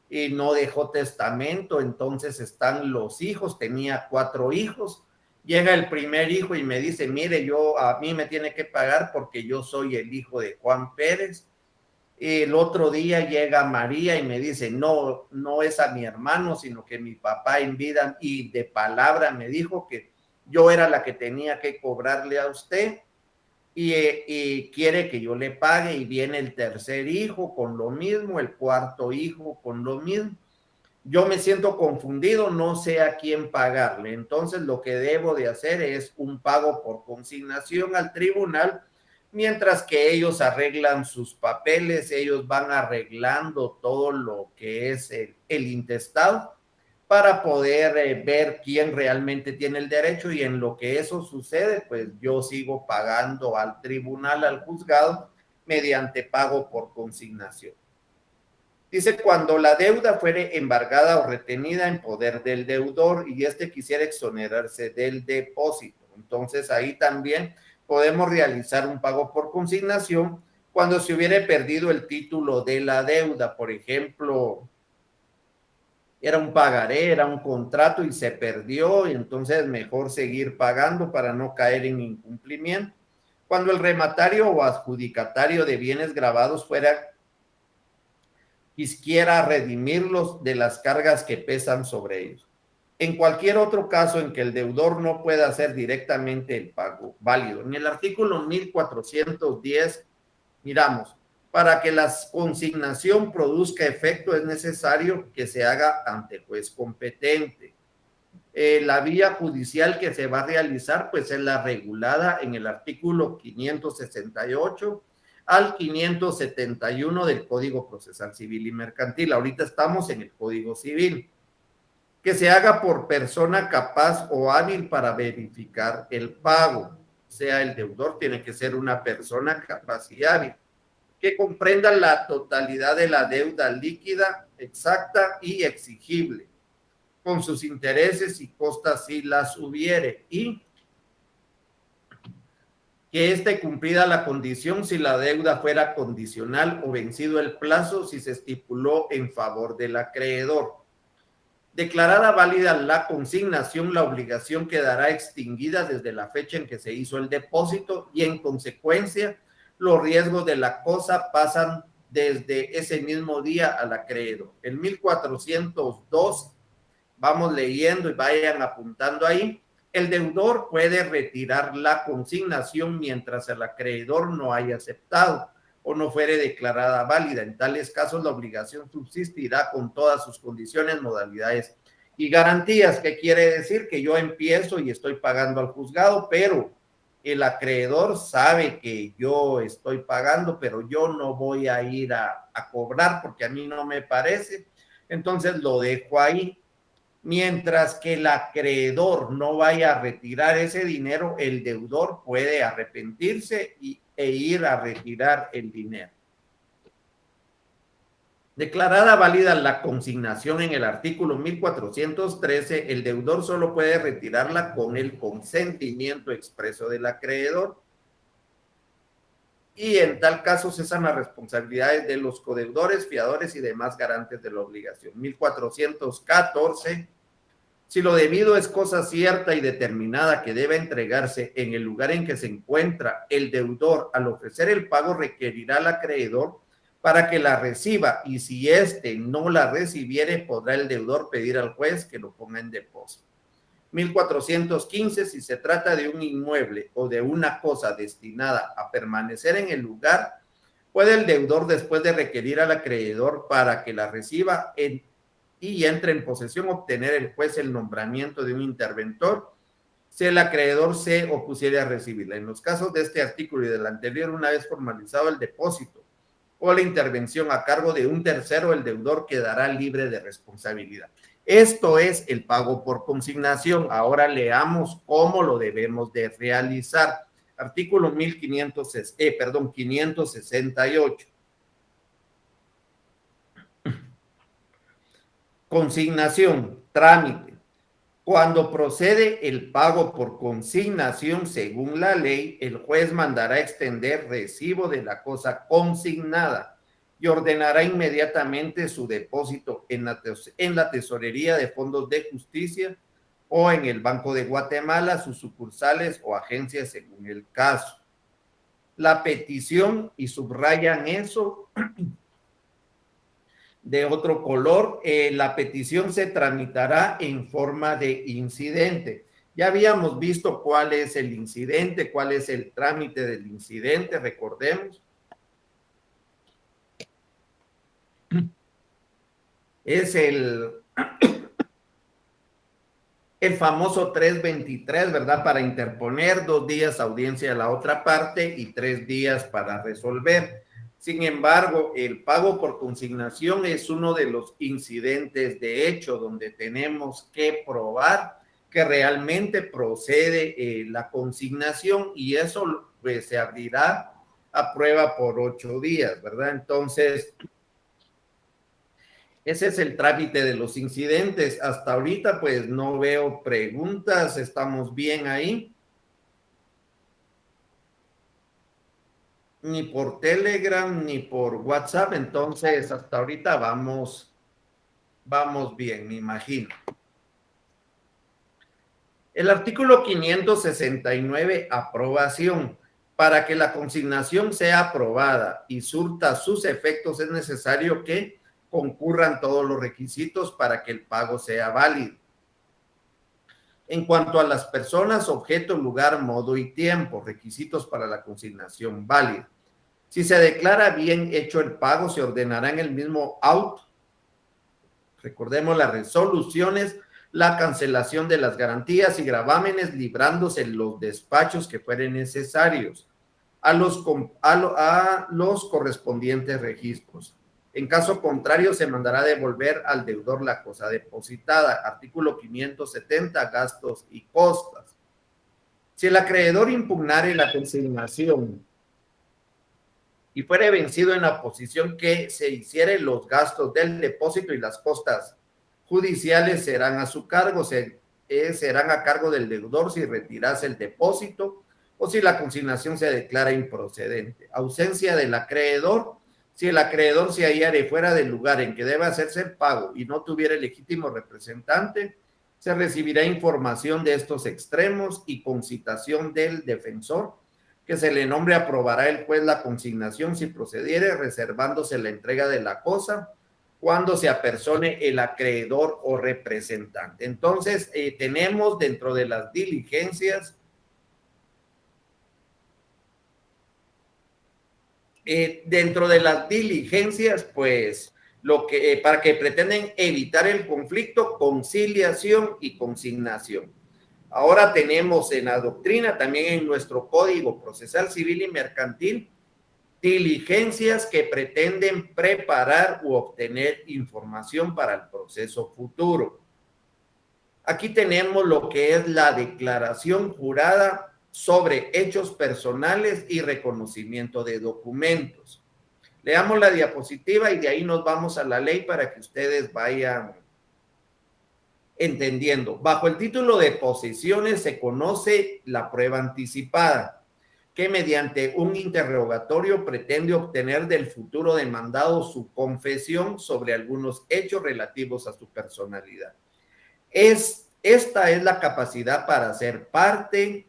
y no dejó testamento, entonces están los hijos, tenía 4 hijos, llega el primer hijo y me dice, mire, a mí me tiene que pagar porque yo soy el hijo de Juan Pérez. El otro día llega María y me dice, no, no es a mi hermano, sino que mi papá en vida y de palabra me dijo que yo era la que tenía que cobrarle a usted. Y quiere que yo le pague y viene el tercer hijo con lo mismo, el cuarto hijo con lo mismo. Yo me siento confundido, no sé a quién pagarle. Entonces lo que debo de hacer es un pago por consignación al tribunal, mientras que ellos arreglan sus papeles, ellos van arreglando todo lo que es el intestado para poder ver quién realmente tiene el derecho y en lo que eso sucede, pues yo sigo pagando al tribunal, al juzgado, mediante pago por consignación. Dice, cuando la deuda fuere embargada o retenida en poder del deudor y éste quisiera exonerarse del depósito. Entonces ahí también podemos realizar un pago por consignación cuando se hubiera perdido el título de la deuda. Por ejemplo, era un pagaré, era un contrato y se perdió, y entonces mejor seguir pagando para no caer en incumplimiento. Cuando el rematario o adjudicatario de bienes grabados quisiera redimirlos de las cargas que pesan sobre ellos. En cualquier otro caso en que el deudor no pueda hacer directamente el pago válido. En el artículo 1410, miramos, para que la consignación produzca efecto es necesario que se haga ante juez competente. La vía judicial que se va a realizar pues es la regulada en el artículo 568. al 571 del Código Procesal Civil y Mercantil. Ahorita estamos en el Código Civil. Que se haga por persona capaz o hábil para verificar el pago. O sea, el deudor tiene que ser una persona capaz y hábil, que comprenda la totalidad de la deuda líquida, exacta y exigible, con sus intereses y costas si las hubiere, y que esté cumplida la condición si la deuda fuera condicional o vencido el plazo si se estipuló en favor del acreedor. Declarada válida la consignación, la obligación quedará extinguida desde la fecha en que se hizo el depósito y en consecuencia los riesgos de la cosa pasan desde ese mismo día al acreedor. El 1402, vamos leyendo y vayan apuntando ahí. El deudor puede retirar la consignación mientras el acreedor no haya aceptado o no fuere declarada válida. En tales casos, la obligación subsistirá con todas sus condiciones, modalidades y garantías. ¿Qué quiere decir? Que yo empiezo y estoy pagando al juzgado, pero el acreedor sabe que yo estoy pagando, pero yo no voy a ir a cobrar porque a mí no me parece. Entonces lo dejo ahí. Mientras que el acreedor no vaya a retirar ese dinero, el deudor puede arrepentirse e ir a retirar el dinero. Declarada válida la consignación en el artículo 1413, el deudor solo puede retirarla con el consentimiento expreso del acreedor y en tal caso cesan las responsabilidades de los codeudores, fiadores y demás garantes de la obligación. 1414. Si lo debido es cosa cierta y determinada que debe entregarse en el lugar en que se encuentra el deudor, al ofrecer el pago requerirá al acreedor para que la reciba, y si éste no la recibiere, podrá el deudor pedir al juez que lo ponga en depósito. 1415. Si se trata de un inmueble o de una cosa destinada a permanecer en el lugar, puede el deudor, después de requerir al acreedor para que la reciba y entre en posesión, obtener el juez el nombramiento de un interventor si el acreedor se opusiera a recibirla. En los casos de este artículo y del anterior, una vez formalizado el depósito o la intervención a cargo de un tercero, el deudor quedará libre de responsabilidad. Esto es el pago por consignación. Ahora leamos cómo lo debemos de realizar. Artículo 568. Consignación, trámite. Cuando procede el pago por consignación según la ley, el juez mandará extender recibo de la cosa consignada y ordenará inmediatamente su depósito en la Tesorería de Fondos de Justicia o en el Banco de Guatemala, sus sucursales o agencias según el caso. La petición, y subrayan eso de otro color, la petición se tramitará en forma de incidente. Ya habíamos visto cuál es el incidente, cuál es el trámite del incidente, recordemos. Es el famoso 323, ¿verdad? Para interponer 2 días audiencia a la otra parte y 3 días para resolver. Sin embargo, el pago por consignación es uno de los incidentes de hecho donde tenemos que probar que realmente procede la consignación y eso pues se abrirá a prueba por 8 días, ¿verdad? Entonces, ese es el trámite de los incidentes. Hasta ahorita pues no veo preguntas, estamos bien ahí. Ni por Telegram ni por WhatsApp, entonces hasta ahorita vamos bien, me imagino. El artículo 569, aprobación. Para que la consignación sea aprobada y surta sus efectos, es necesario que concurran todos los requisitos para que el pago sea válido. En cuanto a las personas, objeto, lugar, modo y tiempo, requisitos para la consignación válida. Si se declara bien hecho el pago, se ordenará en el mismo auto, recordemos las resoluciones, la cancelación de las garantías y gravámenes, librándose los despachos que fueren necesarios. a los correspondientes registros. En caso contrario, se mandará devolver al deudor la cosa depositada. Artículo 570, gastos y costas. Si el acreedor impugnare la consignación y fuere vencido en la posición que se hiciere, los gastos del depósito y las costas judiciales serán a su cargo, serán a cargo del deudor si retirase el depósito o si la consignación se declara improcedente. Ausencia del acreedor. Si el acreedor se hallare fuera del lugar en que debe hacerse el pago y no tuviera legítimo representante, se recibirá información de estos extremos y con citación del defensor que se le nombre, aprobará el juez la consignación si procediere, reservándose la entrega de la cosa cuando se apersone el acreedor o representante. Entonces, tenemos dentro de las diligencias pues, para que pretenden evitar el conflicto, conciliación y consignación. Ahora tenemos en la doctrina, también en nuestro Código Procesal Civil y Mercantil, diligencias que pretenden preparar u obtener información para el proceso futuro. Aquí tenemos lo que es la declaración jurada sobre hechos personales y reconocimiento de documentos. Leamos la diapositiva y de ahí nos vamos a la ley para que ustedes vayan entendiendo. Bajo el título de posiciones se conoce la prueba anticipada, que mediante un interrogatorio pretende obtener del futuro demandado su confesión sobre algunos hechos relativos a su personalidad. Esta es la capacidad para ser parte,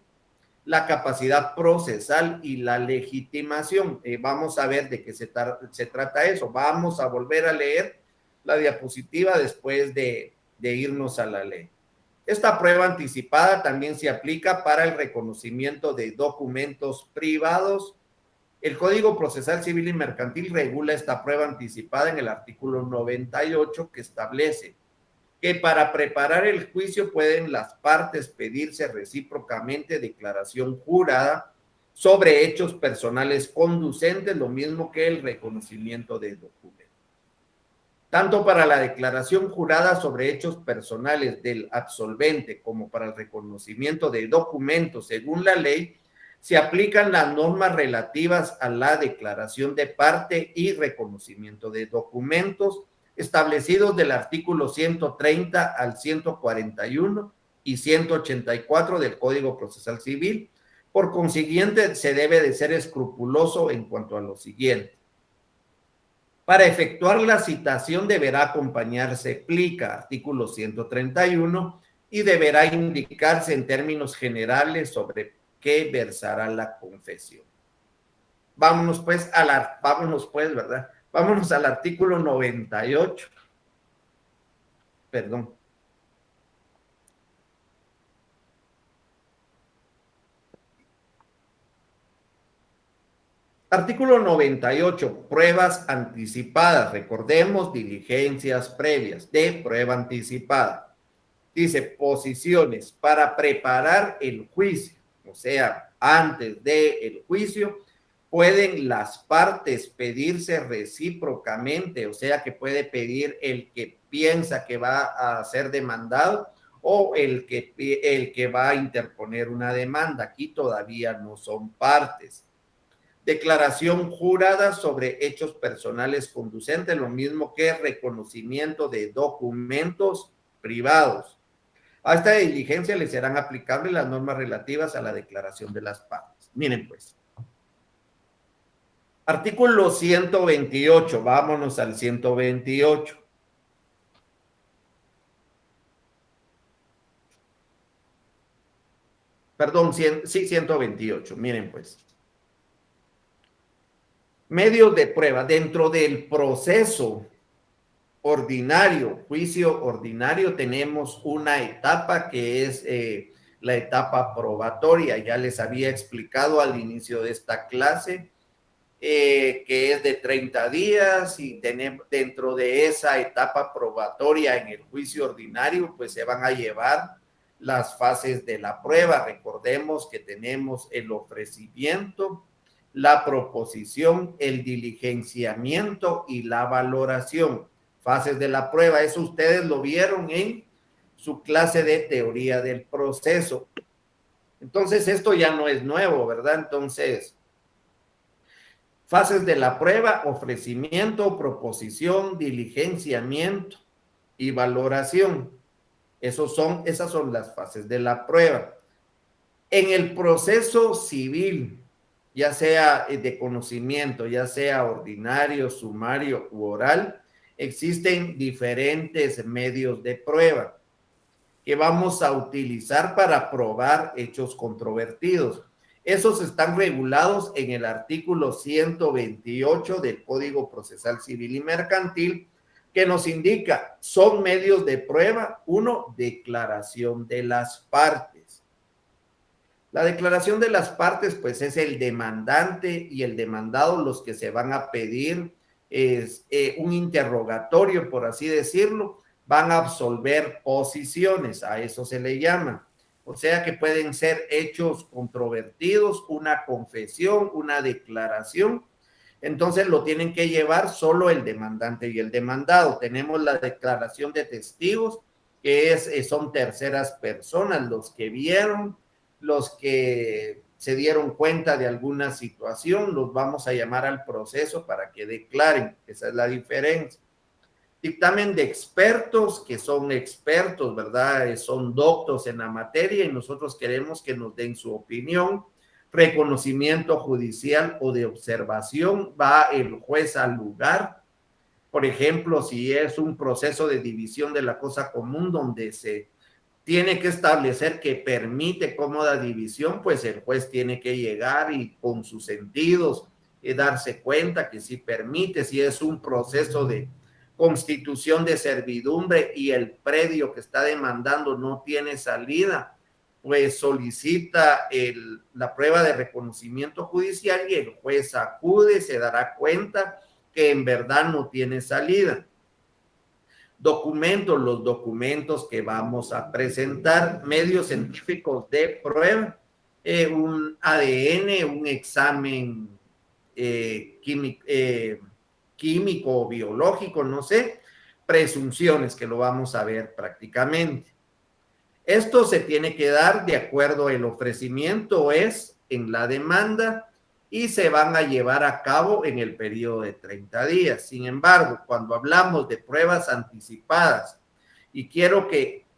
la capacidad procesal y la legitimación. Vamos a ver de qué se trata eso. Vamos a volver a leer la diapositiva después de irnos a la ley. Esta prueba anticipada también se aplica para el reconocimiento de documentos privados. El Código Procesal Civil y Mercantil regula esta prueba anticipada en el artículo 98, que establece que para preparar el juicio pueden las partes pedirse recíprocamente declaración jurada sobre hechos personales conducentes, lo mismo que el reconocimiento de documentos. Tanto para la declaración jurada sobre hechos personales del absolvente como para el reconocimiento de documentos según la ley, se aplican las normas relativas a la declaración de parte y reconocimiento de documentos establecidos del artículo 130 al 141 y 184 del Código Procesal Civil. Por consiguiente, se debe de ser escrupuloso en cuanto a lo siguiente. Para efectuar la citación deberá acompañarse plica, artículo 131, y deberá indicarse en términos generales sobre qué versará la confesión. Vámonos pues, ¿verdad? Vámonos al artículo 98. Perdón. Artículo 98, pruebas anticipadas. Recordemos, diligencias previas de prueba anticipada. Dice, posiciones para preparar el juicio, o sea, antes del juicio, pueden las partes pedirse recíprocamente, o sea, que puede pedir el que piensa que va a ser demandado o el que va a interponer una demanda. Aquí todavía no son partes. Declaración jurada sobre hechos personales conducentes, lo mismo que reconocimiento de documentos privados. A esta diligencia le serán aplicables las normas relativas a la declaración de las partes. Miren pues. Artículo 128, vámonos al 128. Perdón, sí, 128, miren pues. Medios de prueba dentro del proceso ordinario, juicio ordinario, tenemos una etapa que es la etapa probatoria. Ya les había explicado al inicio de esta clase que es de 30 días y dentro de esa etapa probatoria en el juicio ordinario, pues se van a llevar las fases de la prueba. Recordemos que tenemos el ofrecimiento, la proposición, el diligenciamiento y la valoración. Fases de la prueba, eso ustedes lo vieron en su clase de teoría del proceso. Entonces, esto ya no es nuevo, ¿verdad? Entonces, fases de la prueba: ofrecimiento, proposición, diligenciamiento y valoración. Esas son las fases de la prueba. En el proceso civil, ya sea de conocimiento, ya sea ordinario, sumario u oral, existen diferentes medios de prueba que vamos a utilizar para probar hechos controvertidos. Esos están regulados en el artículo 128 del Código Procesal Civil y Mercantil, que nos indica, son medios de prueba. Uno, declaración de las partes. La declaración de las partes, pues es el demandante y el demandado los que se van a pedir un interrogatorio, por así decirlo, van a absolver posiciones, a eso se le llama. O sea que pueden ser hechos controvertidos, una confesión, una declaración. Entonces lo tienen que llevar solo el demandante y el demandado. Tenemos la declaración de testigos, que son terceras personas, los que vieron, los que se dieron cuenta de alguna situación, los vamos a llamar al proceso para que declaren. Esa es la diferencia. Dictamen de expertos, que son expertos, ¿verdad? Son doctos en la materia y nosotros queremos que nos den su opinión. Reconocimiento judicial o de observación, va el juez al lugar. Por ejemplo, si es un proceso de división de la cosa común donde se tiene que establecer que permite cómoda división, pues el juez tiene que llegar y con sus sentidos darse cuenta que sí permite. Si es un proceso de constitución de servidumbre y el predio que está demandando no tiene salida, pues solicita la prueba de reconocimiento judicial y el juez acude, se dará cuenta que en verdad no tiene salida. Documentos, los documentos que vamos a presentar, medios científicos de prueba, un ADN, un examen químico o biológico, no sé, presunciones que lo vamos a ver prácticamente. Esto se tiene que dar de acuerdo al ofrecimiento es en la demanda y se van a llevar a cabo en el periodo de 30 días. Sin embargo, cuando hablamos de pruebas anticipadas, y quiero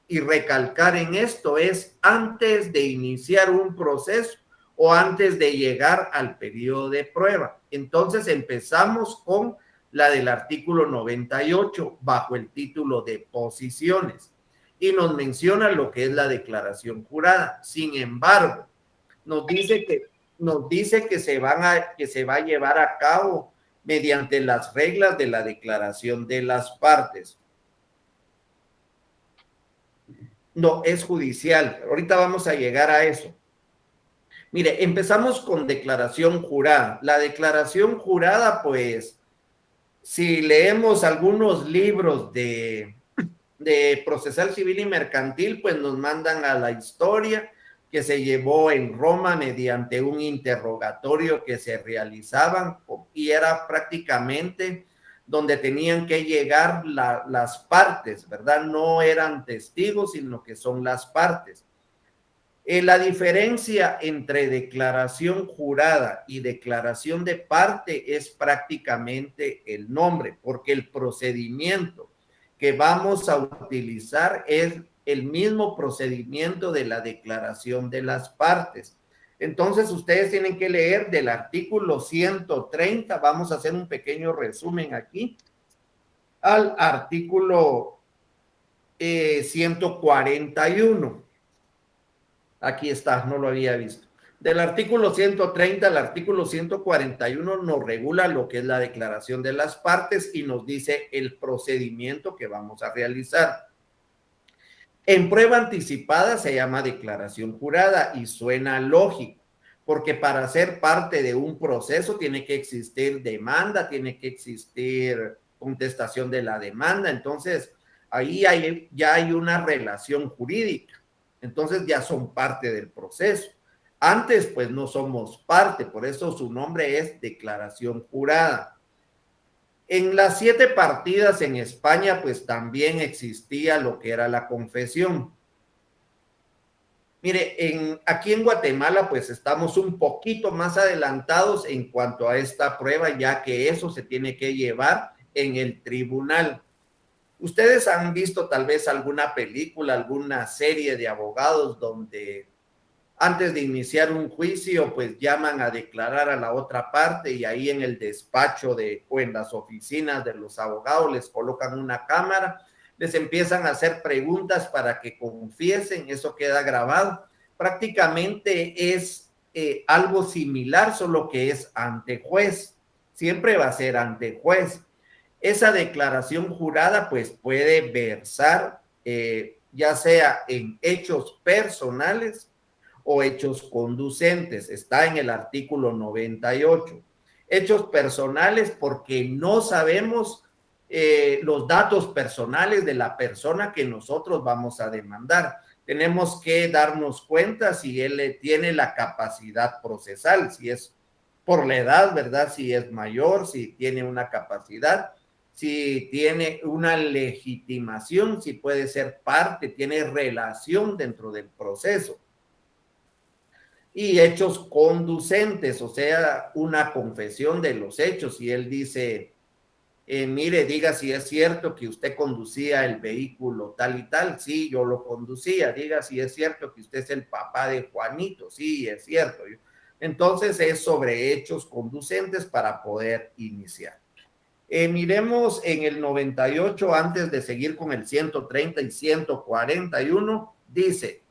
recalcar en esto, es antes de iniciar un proceso o antes de llegar al periodo de prueba. Entonces empezamos con la del artículo 98 bajo el título de posiciones y nos menciona lo que es la declaración jurada. Sin embargo, nos dice que se va a llevar a cabo mediante las reglas de la declaración de las partes. No, es judicial. Ahorita vamos a llegar a eso. Mire, empezamos con declaración jurada. La declaración jurada, pues, si leemos algunos libros de procesal civil y mercantil, pues nos mandan a la historia que se llevó en Roma mediante un interrogatorio que se realizaban y era prácticamente donde tenían que llegar las partes, ¿verdad? No eran testigos, sino que son las partes. La diferencia entre declaración jurada y declaración de parte es prácticamente el nombre, porque el procedimiento que vamos a utilizar es el mismo procedimiento de la declaración de las partes. Entonces, ustedes tienen que leer del artículo 130, vamos a hacer un pequeño resumen aquí, al artículo 141. Aquí está, no lo había visto. Del artículo 130 al artículo 141 nos regula lo que es la declaración de las partes y nos dice el procedimiento que vamos a realizar. En prueba anticipada se llama declaración jurada y suena lógico, porque para ser parte de un proceso tiene que existir demanda, tiene que existir contestación de la demanda, entonces ahí ya hay una relación jurídica. Entonces ya son parte del proceso. Antes, pues no somos parte, por eso su nombre es declaración jurada. En las 7 partidas en España, pues también existía lo que era la confesión. Mire, aquí en Guatemala, pues estamos un poquito más adelantados en cuanto a esta prueba, ya que eso se tiene que llevar en el tribunal. Ustedes han visto tal vez alguna película, alguna serie de abogados donde antes de iniciar un juicio, pues llaman a declarar a la otra parte y ahí en el despacho o en las oficinas de los abogados les colocan una cámara, les empiezan a hacer preguntas para que confiesen, eso queda grabado. Prácticamente es algo similar, solo que es ante juez. Siempre va a ser ante juez. Esa declaración jurada pues puede versar ya sea en hechos personales o hechos conducentes. Está en el artículo 98. Hechos personales porque no sabemos los datos personales de la persona que nosotros vamos a demandar. Tenemos que darnos cuenta si él tiene la capacidad procesal, si es por la edad, ¿verdad? Si es mayor, si tiene una capacidad, si tiene una legitimación, si puede ser parte, tiene relación dentro del proceso. Y hechos conducentes, o sea, una confesión de los hechos. Y él dice, mire, diga si es cierto que usted conducía el vehículo tal y tal. Sí, yo lo conducía. Diga si es cierto que usted es el papá de Juanito. Sí, es cierto. Entonces es sobre hechos conducentes para poder iniciar. Miremos en el 98, antes de seguir con el 130 y 141, dice,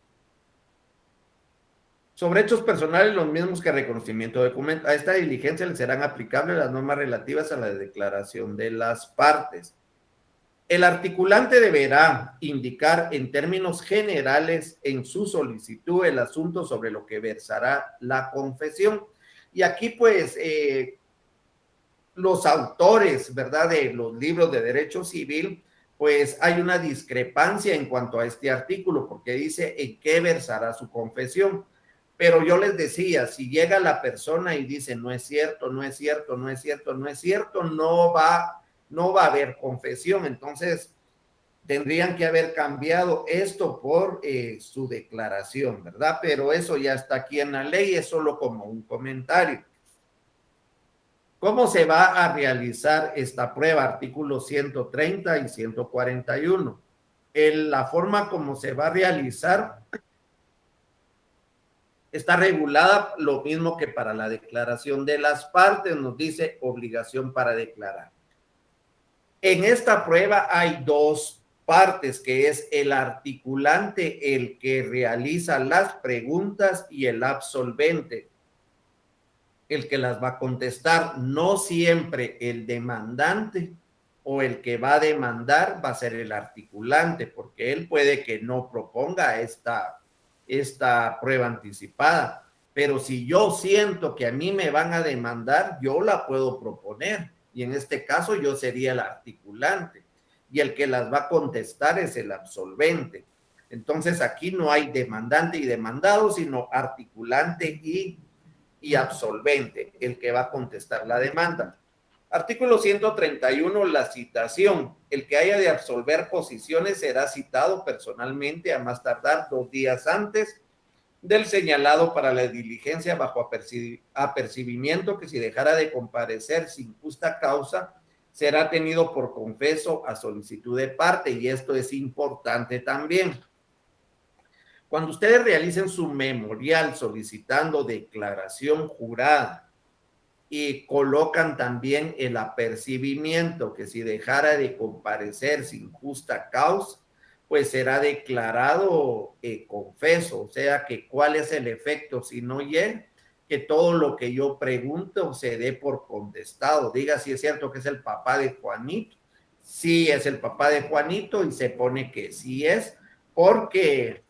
sobre hechos personales, los mismos que reconocimiento de documentos. A esta diligencia le serán aplicables las normas relativas a la declaración de las partes. El articulante deberá indicar en términos generales en su solicitud el asunto sobre lo que versará la confesión. Y aquí, pues, los autores, ¿verdad?, de los libros de derecho civil, pues hay una discrepancia en cuanto a este artículo, porque dice en qué versará su confesión. Pero yo les decía, si llega la persona y dice no es cierto, no es cierto, no es cierto, no es cierto, no va a haber confesión. Entonces, tendrían que haber cambiado esto por su declaración, ¿verdad? Pero eso ya está aquí en la ley, es solo como un comentario. ¿Cómo se va a realizar esta prueba? Artículos 130 y 141. La forma como se va a realizar está regulada lo mismo que para la declaración de las partes, nos dice obligación para declarar. En esta prueba hay 2 partes, que es el articulante, el que realiza las preguntas, y el absolvente, el que las va a contestar. No siempre el demandante o el que va a demandar va a ser el articulante, porque él puede que no proponga esta prueba anticipada, pero si yo siento que a mí me van a demandar, yo la puedo proponer, y en este caso yo sería el articulante, y el que las va a contestar es el absolvente. Entonces aquí no hay demandante y demandado, sino articulante y absolvente, el que va a contestar la demanda. Artículo 131, la citación. El que haya de absolver posiciones será citado personalmente a más tardar 2 días antes del señalado para la diligencia, bajo apercibimiento que si dejara de comparecer sin justa causa, será tenido por confeso a solicitud de parte. Y esto es importante también. Cuando ustedes realicen su memorial solicitando declaración jurada y colocan también el apercibimiento, que si dejara de comparecer sin justa causa, pues será declarado confeso. O sea, que cuál es el efecto si no llega, que todo lo que yo pregunto se dé por contestado. Diga si es cierto que es el papá de Juanito. Sí es el papá de Juanito, y se pone que sí es, porque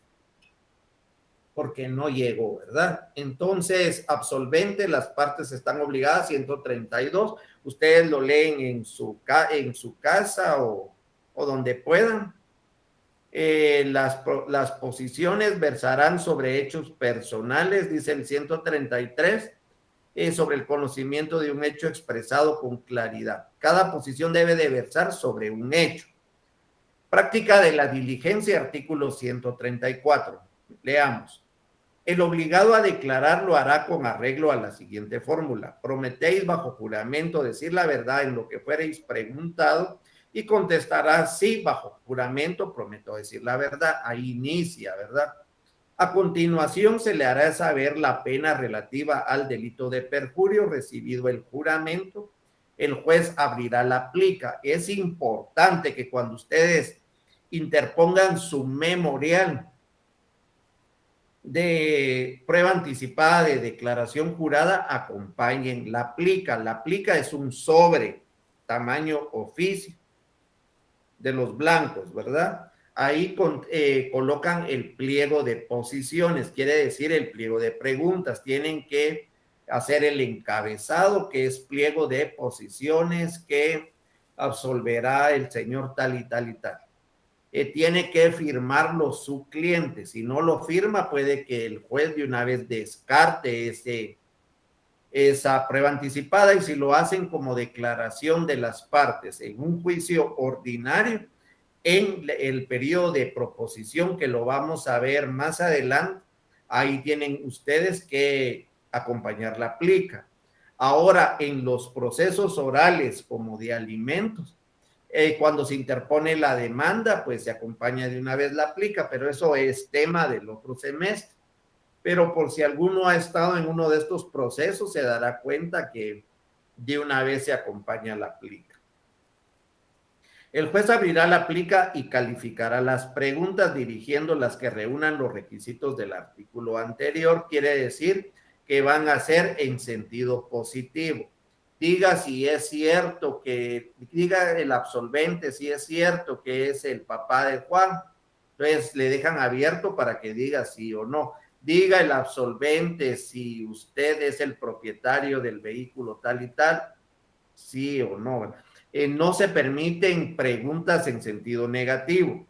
no llegó, ¿verdad? Entonces, absolvente, las partes están obligadas, 132, ustedes lo leen en su casa o donde puedan. Las posiciones versarán sobre hechos personales, dice el 133, sobre el conocimiento de un hecho expresado con claridad. Cada posición debe de versar sobre un hecho. Práctica de la diligencia, artículo 134. Leamos. El obligado a declarar lo hará con arreglo a la siguiente fórmula. Prometéis bajo juramento decir la verdad en lo que fuereis preguntado y contestará sí, bajo juramento prometo decir la verdad. Ahí inicia, ¿verdad? A continuación se le hará saber la pena relativa al delito de perjurio recibido el juramento. El juez abrirá la plica. Es importante que cuando ustedes interpongan su memorial de prueba anticipada de declaración jurada, acompañen la plica. La plica es un sobre tamaño oficio de los blancos, ¿verdad? Ahí colocan el pliego de posiciones, quiere decir el pliego de preguntas. Tienen que hacer el encabezado, que es pliego de posiciones que absolverá el señor tal y tal y tal. Tiene que firmarlo su cliente. Si no lo firma, puede que el juez de una vez descarte esa prueba anticipada, y si lo hacen como declaración de las partes en un juicio ordinario, en el periodo de proposición, que lo vamos a ver más adelante, ahí tienen ustedes que acompañar la plica. Ahora, en los procesos orales como de alimentos, cuando se interpone la demanda, pues se acompaña de una vez la plica, pero eso es tema del otro semestre. Pero por si alguno ha estado en uno de estos procesos, se dará cuenta que de una vez se acompaña la plica. El juez abrirá la plica y calificará las preguntas dirigiendo las que reúnan los requisitos del artículo anterior. Quiere decir que van a ser en sentido positivo. Diga si es cierto que, diga el absolvente si es cierto que es el papá de Juan. Entonces le dejan abierto para que diga sí o no. Diga el absolvente si usted es el propietario del vehículo tal y tal, sí o no. No se permiten preguntas en sentido negativo.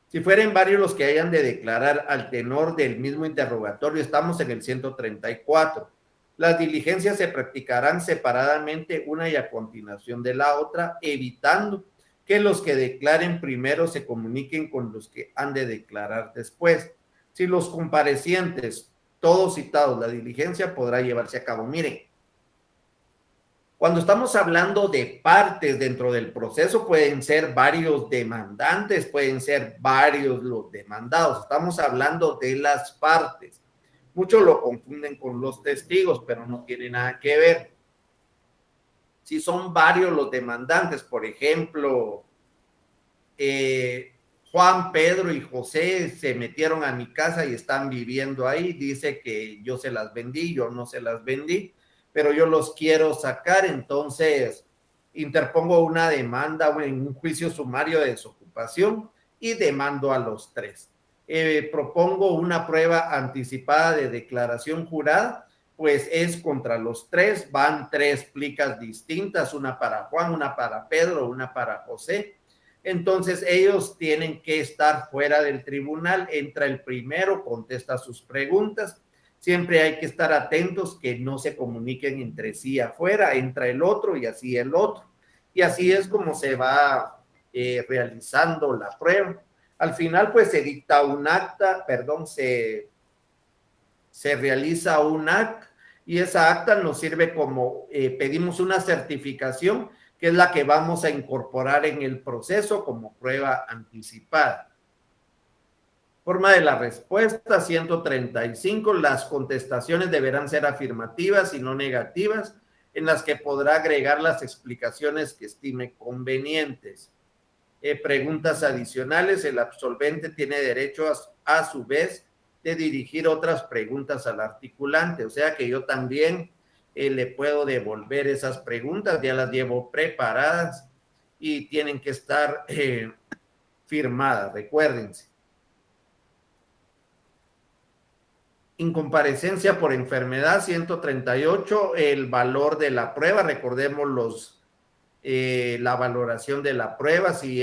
Si fueren varios los que hayan de declarar al tenor del mismo interrogatorio, estamos en el 134. Las diligencias se practicarán separadamente una y a continuación de la otra, evitando que los que declaren primero se comuniquen con los que han de declarar después. Si los comparecientes, todos citados, la diligencia podrá llevarse a cabo. Miren, cuando estamos hablando de partes dentro del proceso, pueden ser varios demandantes, pueden ser varios los demandados. Estamos hablando de las partes. Muchos lo confunden con los testigos, pero no tiene nada que ver. Si son varios los demandantes, por ejemplo, Juan, Pedro y José se metieron a mi casa y están viviendo ahí, dice que yo se las vendí, yo no se las vendí, pero yo los quiero sacar, entonces interpongo una demanda en un juicio sumario de desocupación y demando a los tres. Propongo una prueba anticipada de declaración jurada, pues es contra los tres, van tres plicas distintas, una para Juan, una para Pedro, una para José. Entonces ellos tienen que estar fuera del tribunal, entra el primero, contesta sus preguntas. Siempre hay que estar atentos que no se comuniquen entre sí afuera, entra el otro y así el otro. Y así es como se va realizando la prueba. Al final, pues se dicta un acta, perdón, se realiza un acta y esa acta nos sirve como pedimos una certificación, que es la que vamos a incorporar en el proceso como prueba anticipada. Forma de la respuesta, 135. Las contestaciones deberán ser afirmativas y no negativas, en las que podrá agregar las explicaciones que estime convenientes. Preguntas adicionales, el absolvente tiene derecho a su vez de dirigir otras preguntas al articulante, o sea que yo también le puedo devolver esas preguntas, ya las llevo preparadas y tienen que estar firmadas, recuérdense. Incomparecencia por enfermedad, 138, el valor de la prueba, recordemos la valoración de la prueba, si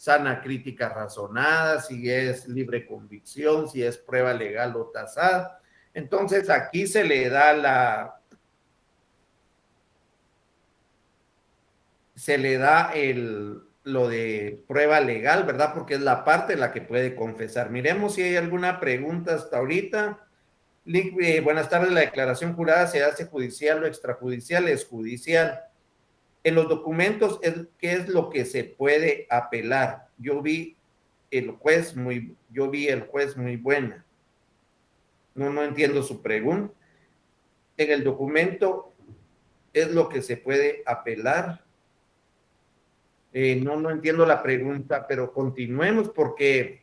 sana crítica razonada, si es libre convicción, si es prueba legal o tasada. Entonces aquí se le da lo de prueba legal, ¿verdad? Porque es la parte en la que puede confesar. Miremos si hay alguna pregunta hasta ahorita. Buenas tardes, la declaración jurada se hace judicial o extrajudicial, es judicial. En los documentos, ¿qué es lo que se puede apelar? Yo vi el juez muy buena. No entiendo su pregunta. En el documento, ¿es lo que se puede apelar? No entiendo la pregunta, pero continuemos porque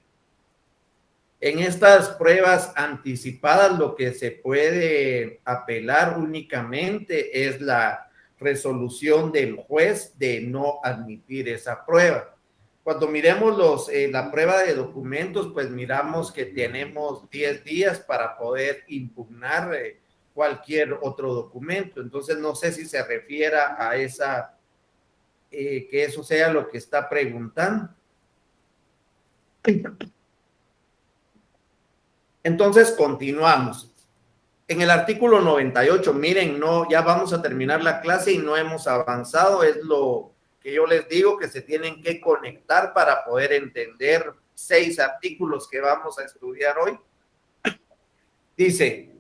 en estas pruebas anticipadas lo que se puede apelar únicamente es la resolución del juez de no admitir esa prueba. Cuando miremos la prueba de documentos, pues miramos que tenemos 10 días para poder impugnar cualquier otro documento. Entonces no sé si se refiera a que eso sea lo que está preguntando. Entonces, continuamos. En el artículo 98, miren, ya vamos a terminar la clase y no hemos avanzado, es lo que yo les digo, que se tienen que conectar para poder entender 6 artículos que vamos a estudiar hoy. Dice,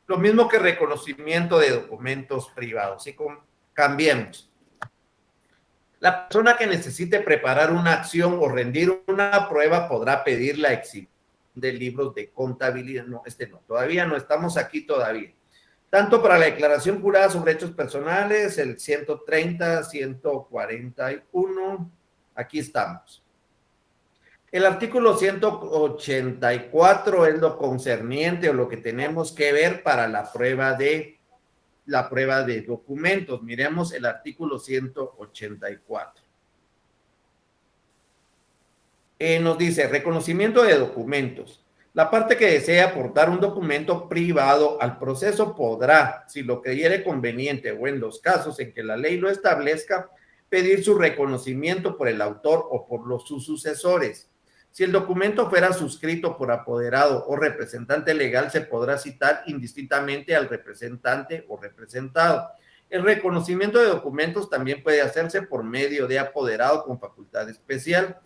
lo mismo que reconocimiento de documentos privados, y cambiemos. La persona que necesite preparar una acción o rendir una prueba podrá pedir la exhibición de libros de contabilidad. No, todavía no estamos aquí todavía. Tanto para la declaración jurada sobre hechos personales, el 130, 141, aquí estamos. El artículo 184 es lo concerniente o lo que tenemos que ver para la prueba de documentos. Miremos el artículo 184. Nos dice, reconocimiento de documentos. La parte que desea aportar un documento privado al proceso podrá, si lo creyere conveniente o en los casos en que la ley lo establezca, pedir su reconocimiento por el autor o por sus sucesores. Si el documento fuera suscrito por apoderado o representante legal, se podrá citar indistintamente al representante o representado. El reconocimiento de documentos también puede hacerse por medio de apoderado con facultad especial.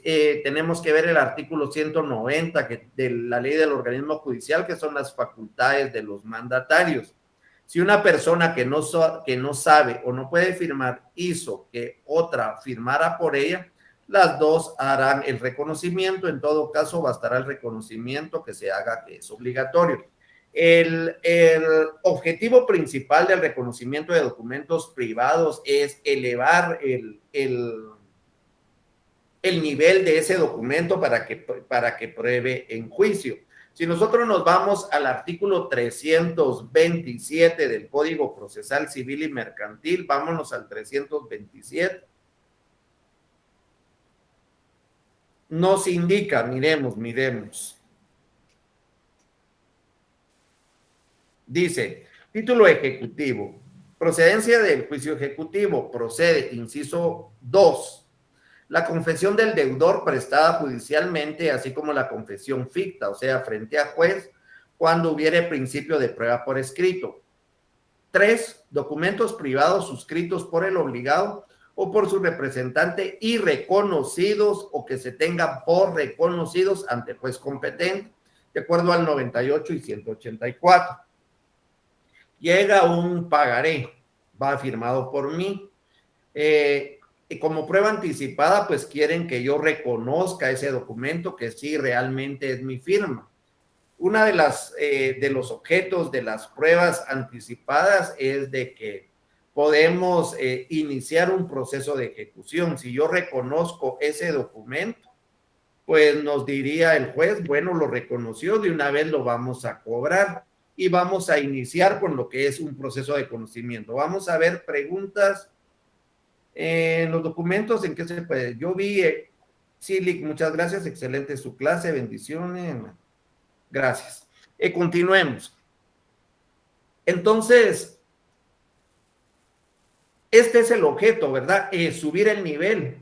Tenemos que ver el artículo 190 de la ley del organismo judicial, que son las facultades de los mandatarios. Si una persona que no sabe o no puede firmar hizo que otra firmara por ella, las dos harán el reconocimiento. En todo caso, bastará el reconocimiento que se haga, que es obligatorio. El objetivo principal del reconocimiento de documentos privados es elevar el nivel de ese documento para que pruebe en juicio. Si nosotros nos vamos al artículo 327 del Código Procesal Civil y Mercantil, vámonos al 327. Nos indica, miremos. Dice, título ejecutivo, procedencia del juicio ejecutivo, procede, inciso 2, la confesión del deudor prestada judicialmente, así como la confesión ficta, o sea, frente a juez, cuando hubiere principio de prueba por escrito. 3, documentos privados suscritos por el obligado o por su representante y reconocidos o que se tengan por reconocidos ante juez competente, de acuerdo al 98 y 184. Llega un pagaré, va firmado por mí. Y como prueba anticipada, pues quieren que yo reconozca ese documento, que sí realmente es mi firma. Una de los objetos de las pruebas anticipadas es de que podemos iniciar un proceso de ejecución. Si yo reconozco ese documento, pues nos diría el juez, bueno, lo reconoció, de una vez lo vamos a cobrar y vamos a iniciar con lo que es un proceso de conocimiento. Vamos a ver preguntas en los documentos, ¿en qué se puede? Yo vi, Silic, muchas gracias, excelente su clase, bendiciones, gracias. Continuemos. Entonces, este es el objeto, ¿verdad? Subir el nivel.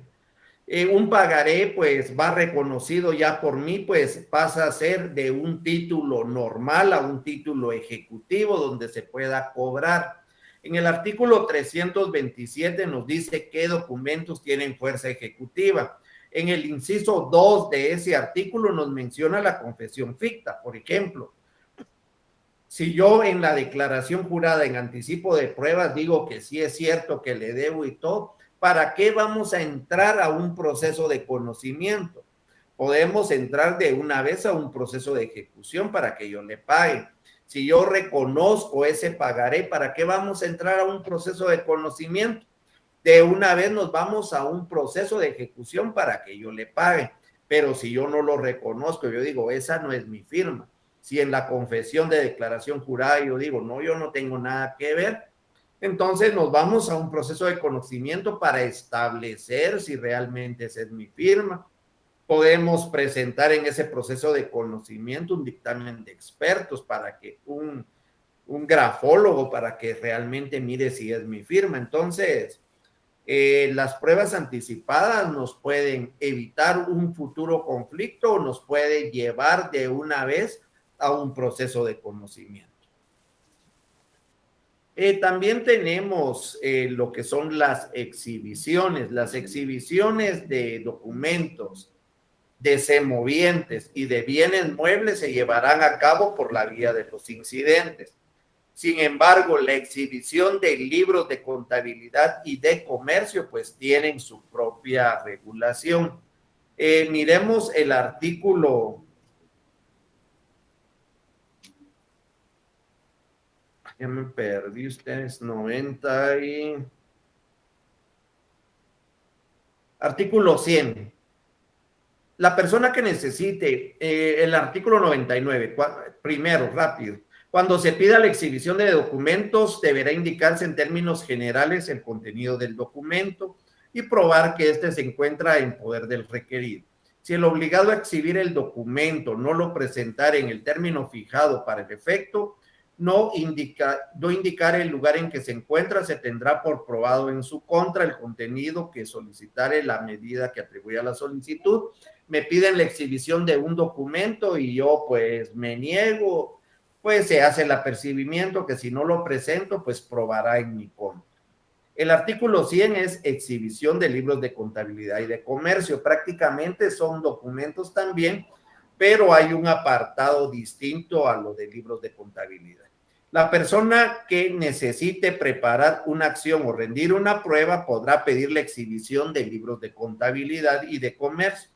Un pagaré pues va reconocido ya por mí, pues pasa a ser de un título normal a un título ejecutivo donde se pueda cobrar. En el artículo 327 nos dice qué documentos tienen fuerza ejecutiva. En el inciso 2 de ese artículo nos menciona la confesión ficta. Por ejemplo, si yo en la declaración jurada en anticipo de pruebas digo que sí es cierto que le debo y todo, ¿para qué vamos a entrar a un proceso de conocimiento? Podemos entrar de una vez a un proceso de ejecución para que yo le pague. Si yo reconozco ese pagaré, ¿para qué vamos a entrar a un proceso de conocimiento? De una vez nos vamos a un proceso de ejecución para que yo le pague. Pero si yo no lo reconozco, yo digo, esa no es mi firma. Si en la confesión de declaración jurada yo digo, no, yo no tengo nada que ver, entonces nos vamos a un proceso de conocimiento para establecer si realmente esa es mi firma. Podemos presentar en ese proceso de conocimiento un dictamen de expertos para que un grafólogo, para que realmente mire si es mi firma. Entonces, las pruebas anticipadas nos pueden evitar un futuro conflicto o nos puede llevar de una vez a un proceso de conocimiento. También tenemos lo que son las exhibiciones de documentos, de semovientes y de bienes muebles se llevarán a cabo por la vía de los incidentes. Sin embargo, la exhibición de libros de contabilidad y de comercio pues tienen su propia regulación. Miremos el artículo, ya me perdí ustedes, 90 y... Artículo 100. La persona que necesite el artículo 99, primero, rápido. Cuando se pida la exhibición de documentos, deberá indicarse en términos generales el contenido del documento y probar que éste se encuentra en poder del requerido. Si el obligado a exhibir el documento no lo presentara en el término fijado para el efecto, no indicar el lugar en que se encuentra, se tendrá por probado en su contra el contenido que solicitare la medida que atribuya la solicitud. Me piden la exhibición de un documento y yo pues me niego, pues se hace el apercibimiento que si no lo presento, pues probará en mi contra. El artículo 100 es exhibición de libros de contabilidad y de comercio. Prácticamente son documentos también, pero hay un apartado distinto a lo de libros de contabilidad. La persona que necesite preparar una acción o rendir una prueba podrá pedir la exhibición de libros de contabilidad y de comercio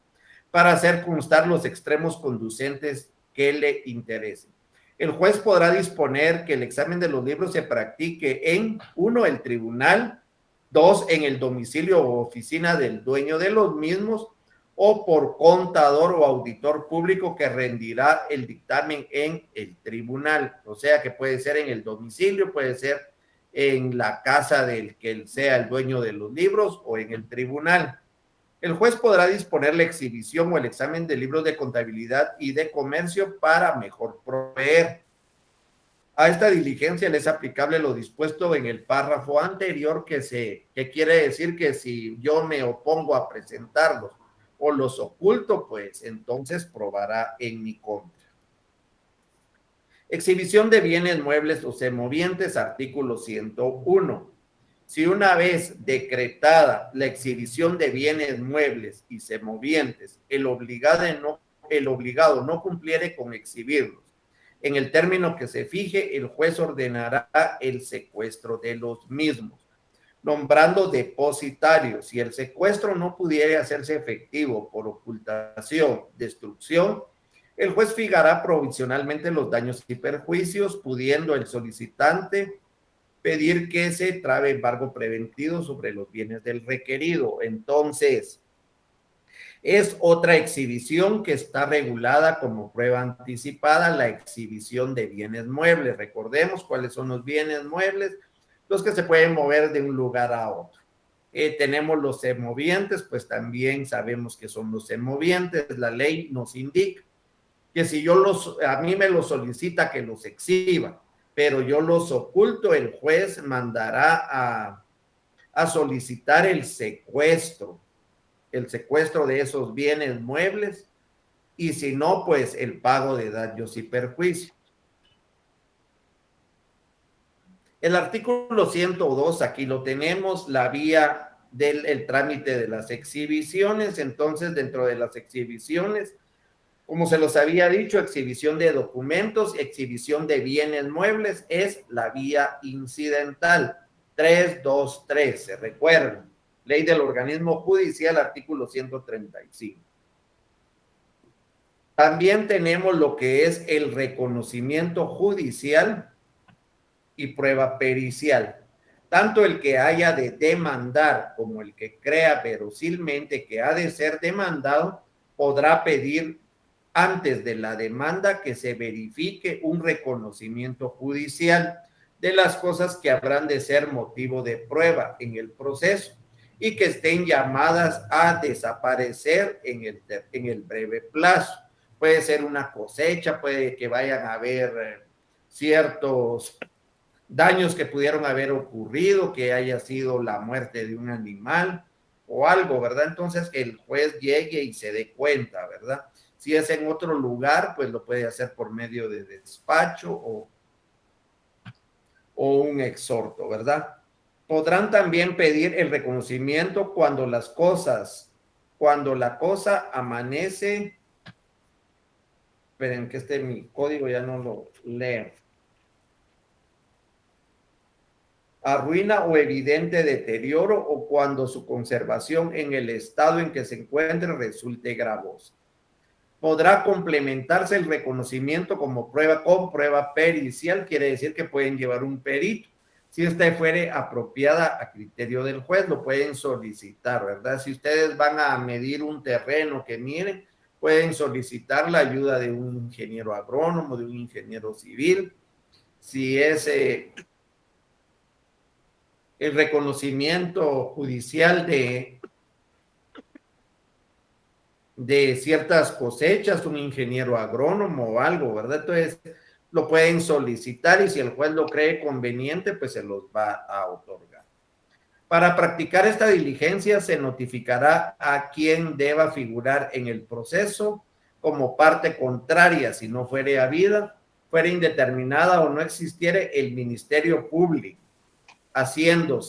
para hacer constar los extremos conducentes que le interesen. El juez podrá disponer que el examen de los libros se practique en, 1, el tribunal, 2, en el domicilio o oficina del dueño de los mismos, o por contador o auditor público que rendirá el dictamen en el tribunal. O sea que puede ser en el domicilio, puede ser en la casa del que sea el dueño de los libros o en el tribunal. El juez podrá disponer la exhibición o el examen de libros de contabilidad y de comercio para mejor proveer. A esta diligencia le es aplicable lo dispuesto en el párrafo anterior, que quiere decir que si yo me opongo a presentarlos o los oculto, pues entonces probará en mi contra. Exhibición de bienes muebles o semovientes, artículo 101. Si una vez decretada la exhibición de bienes muebles y semovientes, el obligado no cumpliere con exhibirlos en el término que se fije, el juez ordenará el secuestro de los mismos, nombrando depositarios. Si el secuestro no pudiera hacerse efectivo por ocultación, destrucción, el juez fijará provisionalmente los daños y perjuicios, pudiendo el solicitante pedir que se trabe embargo preventivo sobre los bienes del requerido. Entonces, es otra exhibición que está regulada como prueba anticipada, la exhibición de bienes muebles. Recordemos cuáles son los bienes muebles, los que se pueden mover de un lugar a otro. Tenemos los semovientes, pues también sabemos que son los semovientes. La ley nos indica que si a mí me los solicita que los exhiba, pero yo los oculto, el juez mandará a solicitar el secuestro. el secuestro de esos bienes muebles, y si no, pues el pago de daños y perjuicios. El artículo 102, aquí lo tenemos, la vía del trámite de las exhibiciones. Entonces, dentro de las exhibiciones, como se los había dicho, exhibición de documentos, exhibición de bienes muebles es la vía incidental. 323, se recuerdan. Ley del organismo judicial, artículo 135. También tenemos lo que es el reconocimiento judicial y prueba pericial. Tanto el que haya de demandar como el que crea verosimilmente que ha de ser demandado podrá pedir antes de la demanda que se verifique un reconocimiento judicial de las cosas que habrán de ser motivo de prueba en el proceso y que estén llamadas a desaparecer en el breve plazo. Puede ser una cosecha, puede que vayan a haber ciertos daños que pudieron haber ocurrido, que haya sido la muerte de un animal o algo, ¿verdad? Entonces que el juez llegue y se dé cuenta, ¿verdad? Si es en otro lugar, pues lo puede hacer por medio de despacho o un exhorto, ¿verdad? Podrán también pedir el reconocimiento cuando la cosa amanece. Esperen que mi código ya no lo leo. Arruina o evidente deterioro o cuando su conservación en el estado en que se encuentre resulte gravosa. Podrá complementarse el reconocimiento como prueba con prueba pericial, quiere decir que pueden llevar un perito. Si esta fuere apropiada a criterio del juez, lo pueden solicitar, ¿verdad? Si ustedes van a medir un terreno que miren, pueden solicitar la ayuda de un ingeniero agrónomo, de un ingeniero civil. Si es el reconocimiento judicial de ciertas cosechas, un ingeniero agrónomo o algo, ¿verdad? Entonces lo pueden solicitar y si el juez lo cree conveniente, pues se los va a otorgar. Para practicar esta diligencia se notificará a quien deba figurar en el proceso como parte contraria, si no fuere habida, fuera indeterminada o no existiere el Ministerio Público, haciendo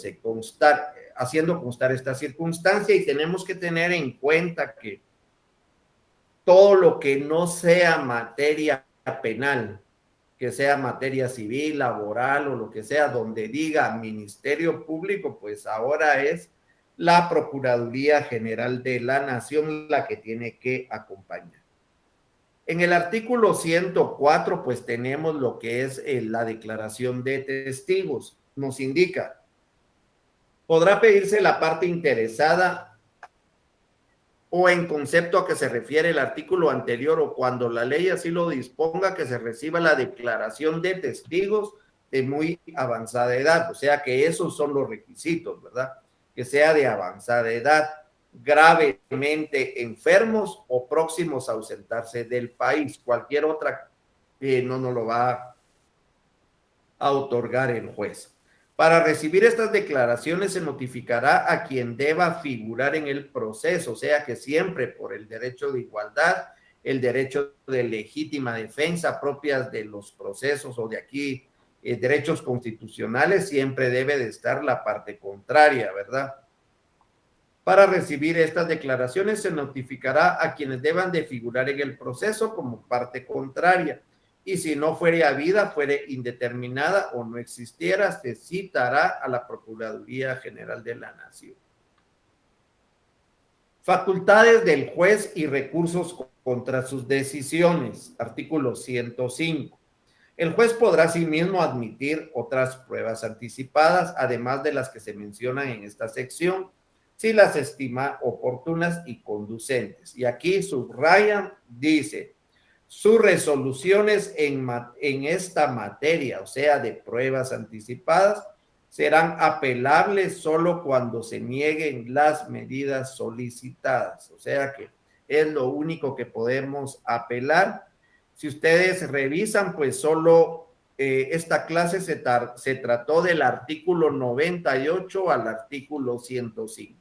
constar esta circunstancia, y tenemos que tener en cuenta que todo lo que no sea materia penal, que sea materia civil, laboral o lo que sea, donde diga Ministerio Público, pues ahora es la Procuraduría General de la Nación la que tiene que acompañar. En el artículo 104, pues tenemos lo que es la declaración de testigos. Nos indica, podrá pedirse la parte interesada o en concepto a que se refiere el artículo anterior o cuando la ley así lo disponga, que se reciba la declaración de testigos de muy avanzada edad, o sea que esos son los requisitos, ¿verdad? Que sea de avanzada edad, gravemente enfermos o próximos a ausentarse del país. Cualquier otra no nos lo va a otorgar el juez. Para recibir estas declaraciones se notificará a quien deba figurar en el proceso, o sea que siempre por el derecho de igualdad, el derecho de legítima defensa propias de los procesos o de aquí derechos constitucionales, siempre debe de estar la parte contraria, ¿verdad? Para recibir estas declaraciones se notificará a quienes deban de figurar en el proceso como parte contraria. Y si no fuere habida, fuere indeterminada o no existiera, se citará a la Procuraduría General de la Nación. Facultades del juez y recursos contra sus decisiones. Artículo 105. El juez podrá asimismo admitir otras pruebas anticipadas, además de las que se mencionan en esta sección, si las estima oportunas y conducentes. Y aquí subrayan, dice, sus resoluciones en esta materia, o sea, de pruebas anticipadas, serán apelables solo cuando se nieguen las medidas solicitadas. O sea que es lo único que podemos apelar. Si ustedes revisan, pues solo esta clase se trató del artículo 98 al artículo 105.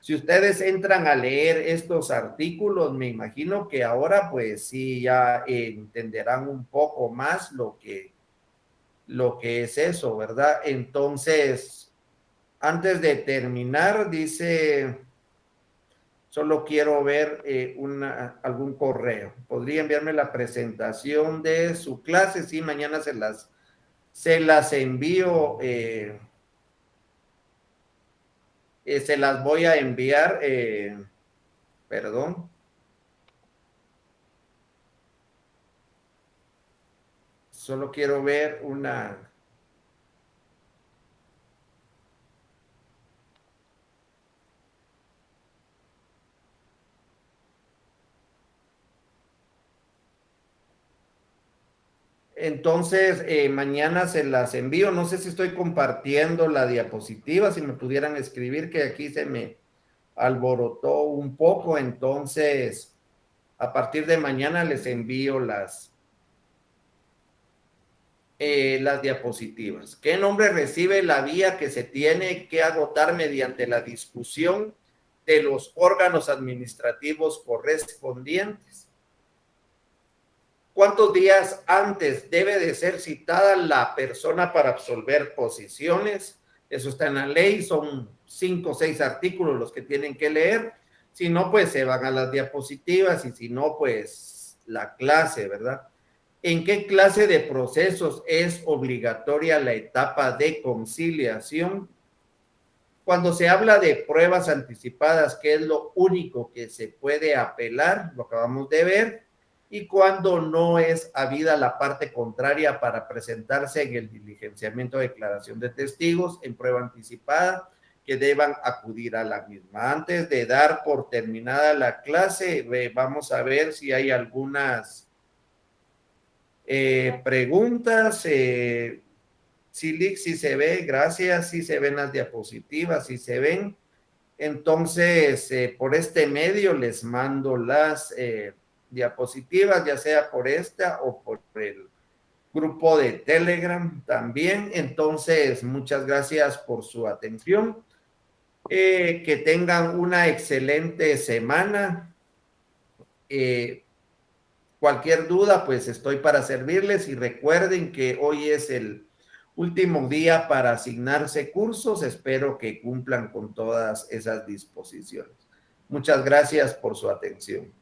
Si ustedes entran a leer estos artículos, me imagino que ahora pues sí ya entenderán un poco más lo que es eso, ¿verdad? Entonces, antes de terminar, dice, solo quiero ver algún correo. ¿Podría enviarme la presentación de su clase? Sí, mañana se las envío, se las voy a enviar, perdón. Solo quiero ver una. Entonces, mañana se las envío. No sé si estoy compartiendo la diapositiva, si me pudieran escribir que aquí se me alborotó un poco. Entonces, a partir de mañana les envío las diapositivas. ¿Qué nombre recibe la vía que se tiene que agotar mediante la discusión de los órganos administrativos correspondientes? ¿Cuántos días antes debe de ser citada la persona para absolver posiciones? Eso está en la ley, son 5 o 6 artículos los que tienen que leer. Si no, pues se van a las diapositivas y si no, pues la clase, ¿verdad? ¿En qué clase de procesos es obligatoria la etapa de conciliación? Cuando se habla de pruebas anticipadas, que es lo único que se puede apelar, lo acabamos de ver, y cuando no es habida la parte contraria para presentarse en el diligenciamiento de declaración de testigos en prueba anticipada, que deban acudir a la misma. Antes de dar por terminada la clase, vamos a ver si hay algunas preguntas. Sí se ve, gracias, sí se ven las diapositivas, sí se ven. Entonces, por este medio les mando las diapositivas, ya sea por esta o por el grupo de Telegram también. Entonces, muchas gracias por su atención. Que tengan una excelente semana. Cualquier duda, pues estoy para servirles y recuerden que hoy es el último día para asignarse cursos. Espero que cumplan con todas esas disposiciones. Muchas gracias por su atención.